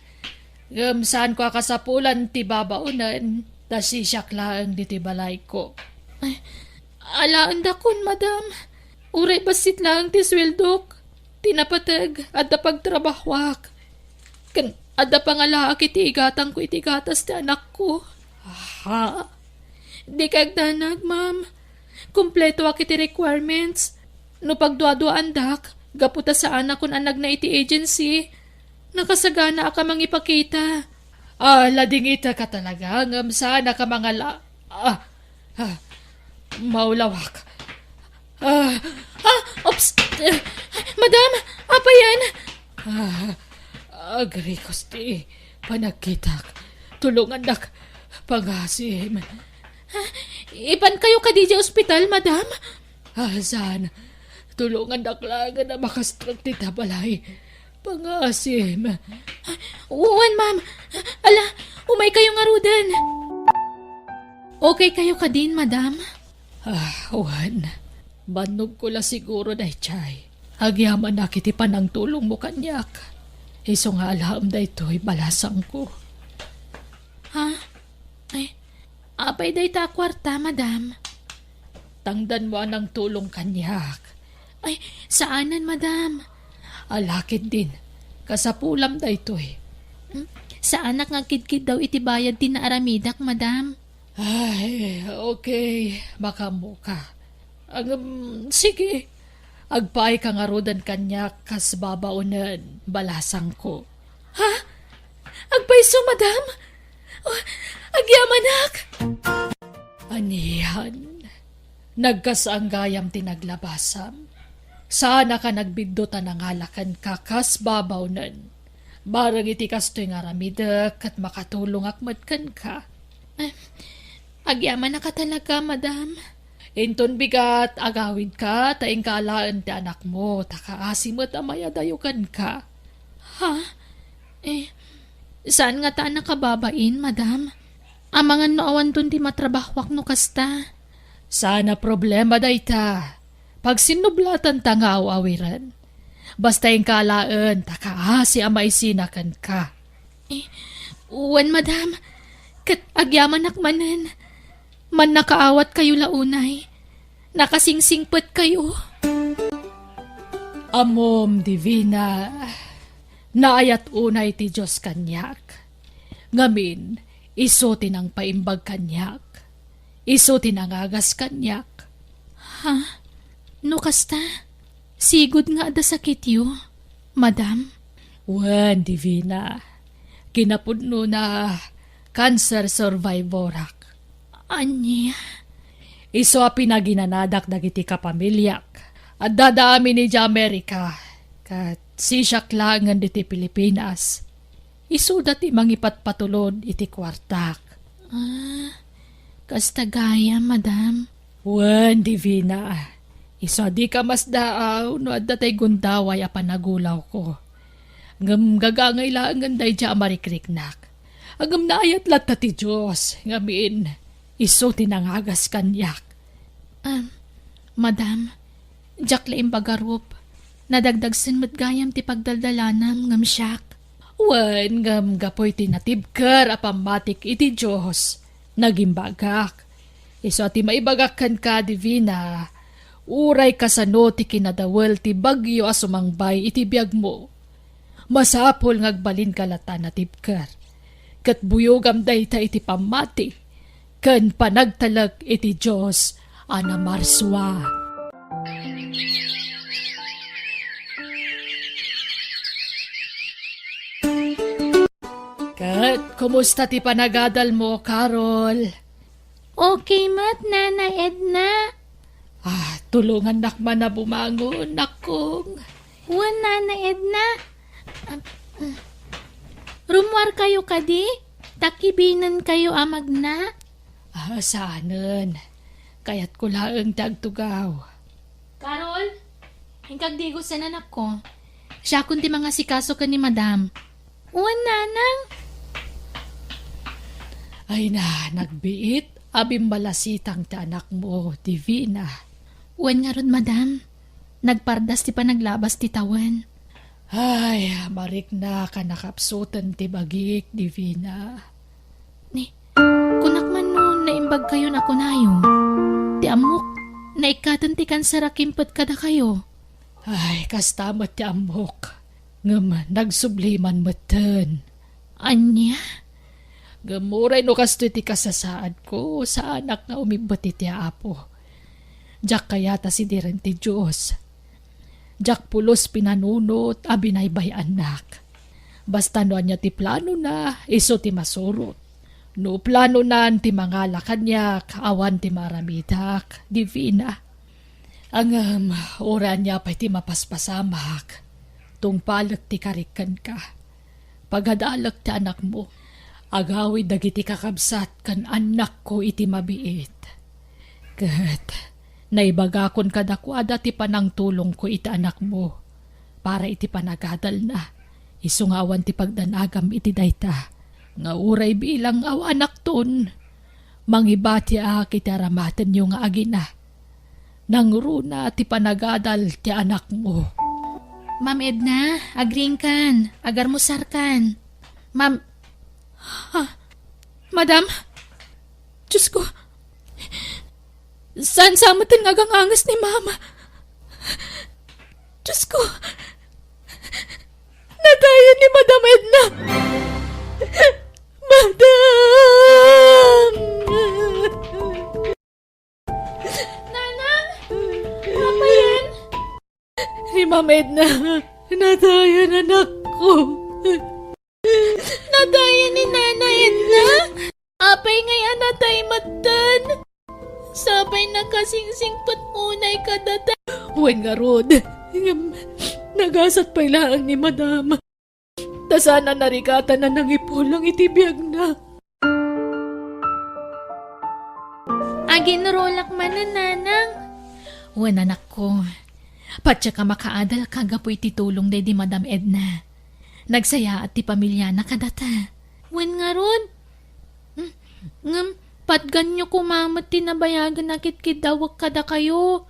Saan ko akasapulan ti babaunan, dasi siyak lang di ti balay ko. Alaan da kun, madam. Uray basit lang ti sweldok. Tinapatag at pagtrabahwak. Kan adda pangalaak iti igatang ko iti gatas ti anak ko. Ha? Di kagdanag, ma'am. Kompleto ak iti requirements. No pagduaduan dak, gaputa sa anak kun anag na iti agency. Nakasagana ka mang ipakita. Lading ita ka talaga. Ngam sana ka mga maulawak. Ops! Madam, apa yan? Agrikos ti panagkitak. Tulungan dak pangasim. Ipan kayo ka di ospital, madam? Saan? Tulungan dak lang na makastrag ti tabalay. Pangasim. Uwan, ma'am. Ala, umay kayo nga rudan. Okay kayo ka din, madam? Uwan. Banog ko la siguro na chay. Agyaman na kiti pa ng tulong mo kanyak. Iso nga alam da ito'y balasang ko. Ha? Ay, apay day ta kwarta, madam. Tangdan mo ang tulong kanyak. Ay, saanan, madam? Alakid din. Kasapulam da ito'y. Sa anak nga kidkid daw itibayad din na aramidak, madam. Ay, okay. Baka mo ka. Sige. Agpay ka nga rodan kanyak kas babaunan balasang ko. Ha? Agpaiso, madam? Agyamanak? Anihan. Nagkasanggayam tinaglabasam. Sana ka nagbigdutan ng halakan ka kas babaunan. Barang iti kastoy nga ramidak at makatulong akmadkan ka. Agyaman na ka talaga, madam. Inton bigat, agawid ka, taing kalaan ti anak mo, takaasimot amaya dayukan ka. Ha? Saan nga ta nakababain, madam? Amangan no awan dun ti matrabahwak no kasta. Sana problema dayta. Pag sinublatan ta nga awiran. Basta yung kalaan, takaasi amay sinakan ka. Uwan, madam. Kat agyaman akmanan. Man nakaawat kayo launay. Nakasingsingpet kayo. Amom, Divina. Naayat unay ti Diyos kanyak. Ngamin, iso tinang paimbag kanyak. Iso tinangagas kanyak. Ha? No kasta? Sigud nga da sakit yo, madam? Wen, Divina. Kinapudno na cancer survivorak. Anya? Iso a pinaginanadak dagiti kapamilyak. At dadaami ni Amerika. Kat si siaklangan diti Pilipinas. Iso dati mangipatpatulod iti kwartak. Kasta gaya, madam? Wen, Divina. Iso di ka mas daaw no at datay gundaway a panagulaw ko. Ngam gagangay lang day dya marikriknak. Agam naayat lat ti Diyos. Ngamin. Iso tinangagas kanyak. Madam, jak laing bagarup. Nadagdagsin mo't gayam ti pagdaldalanam ngam siyak. Wen, ngam gapoy tinatibker apamatik iti Diyos. Nagimbagak. Iso ti maibagakan ka, Divina. Uray kasano ti kinadawel ti bagyo asumangbay iti biyag mo. Masapol ngagbalin kalata na tibker. Kat buyogam dayta iti pamati. Ken panagtalag iti Diyos, Ana Marswa. Kat, kumusta ti panagadal mo, Carol? Okay mat, Nana Edna. Tulungan nakman na bumangon, nakong. Wan, Nana Edna. Rumwar kayo kadi? Takibinan kayo amagna? Saanan. Kaya't ko laang tagtugaw. Carol, hingkag digo sa nanak ko. Siya kundi mga sikaso ka ni Madam. Wan, Nanang. Ay na, nagbiit. Abimbalasitang ti anak mo, Divina. Wan nga ron, Madam. Nagpardas ti pa naglabas ti tawan. Ay, marik na ka nakapsutan ti bagik, Divina. Ni, kunak man no, naimbag kayo na kunayo. Ti amok, naikatan ti kansarakimpot kada kayo. Ay, kastamat ti amok. Ngam, nagsubliman matan. Anya? Gamuray no kasto ti kasasaad ko sa anak nga umibot ti apo. Diyak kaya ta si diren ti Diyos. Diyak pulos pinanunot abinaybay anak. Basta no anya ti plano na iso ti masurot. No plano na ti mga lakanyak awan ti maramidak. Divina. Ang oran niya pa ti mapaspasamak. Tungpalag ti karikan ka. Pagadalag ti anak mo. Agawid dagiti kakabsat kan anak ko iti mabiit. Kat, naibagakon kadakwada ti panang tulong ko iti anak mo. Para iti panagadal na. Isungawan ti pagdanagam iti dayta. Nga uray bilang aw anak ton. Mangibati iti aramatan yung agina. Nangruna ti panagadal ti anak mo. Ma'am Edna, agring kan. Agar mo sarkan. Ma'am, Madam? Diyos ko. Saan samatan nga gangangas ni Mama? Diyos ko. Natayan ni Madam Edna. Madam! Nanang! Apa yan? Ni Ma'am Edna, natayan anak ko. Natayan ni Nana Edna? Apay ngayon natay matan. Sabay nakasingsing unay kadata. Uwan nga rod. Nagasat pa ilaan ni Madam. Tasana narikata na nangipulang itibiyag na. Aginrolak man na Nanang. Uwan anak ko. Patya ka makaadal kagapoy titulong day di Madam Edna. Nagsaya at ti pamilya na kadata. Wen nga ron. Ngam, patgan nyo kumamat tinabayagan na kitkidawag kada kayo.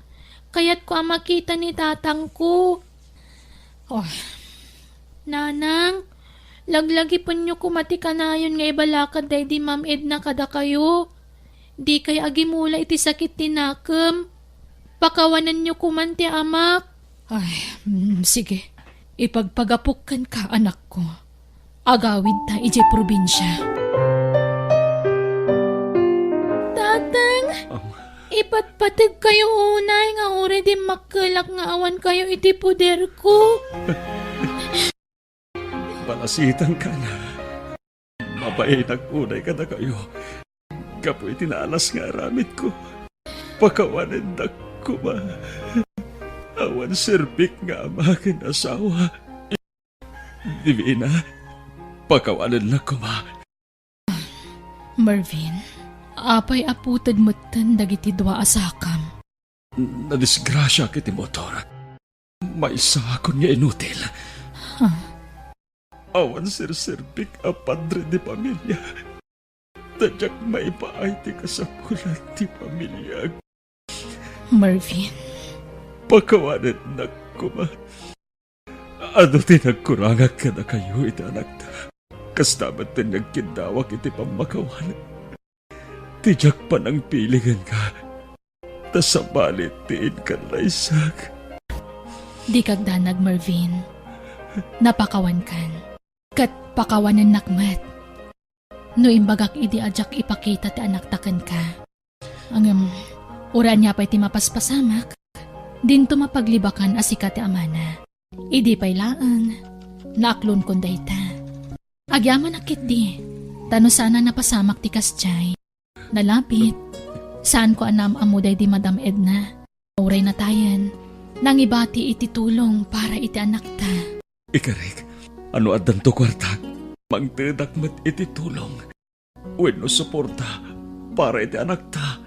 Kaya't ko makita ni tatang ko. Oh, Nanang, laglagi po nyo kumati kanayon nga ibalakad day di Ma'am Edna kada kayo. Di kay agimula iti sakit tinakam. Pakawanan nyo kumanti amak. Ay, sige. Ipagpagapukan ka, anak ko. Agawid ta ije probinsya. Tatang, ipatpatag kayo unay nga uri di makalak nga awan kayo iti puder ko. Balasitan ka na. Mabay nag-unay ka na kayo. Kapoy tinalas nga aramid ko. Pakawanin na ko ba? Awan serbik nga amakin asawa. Divina, pakawanan na ko ma. Marvin, apay aputad matan dagiti dua asakam. Nadisgrasya kiti motor. May isa akon nga inutil. Awan serbik a padre di pamilya. Tadyak may paay ti kasapulan ti pamilya. Marvin, pakawanan na ko ma. Ano tinagkurangag ka na kayo iti anak ta. Kastamat din nagkindawag iti pamakawanan. Tijak pa ng pilingan ka. Tasabalit tiin ka laysag. di kagdanag Marvin. Napakawan kan. Kat pakawanan nakmat. No imbagak idi ajak ipakita ti anak taken ka. Ang uran niya pa'y ti mapaspasamak. Dinto mapaglibakan asika ti amana. Idi pa'y laan. Naaklon kon dayta. Agyaman akit di. Tano sana napasamak ti kasyay. Nalapit. Saan ko anam amuday di Madam Edna? Uray na tayan. Nangibati iti tulong para iti anak ta. Ikarik, ano adan to kwarta? Mangtedak met iti tulong. Wenno suporta para iti anak ta.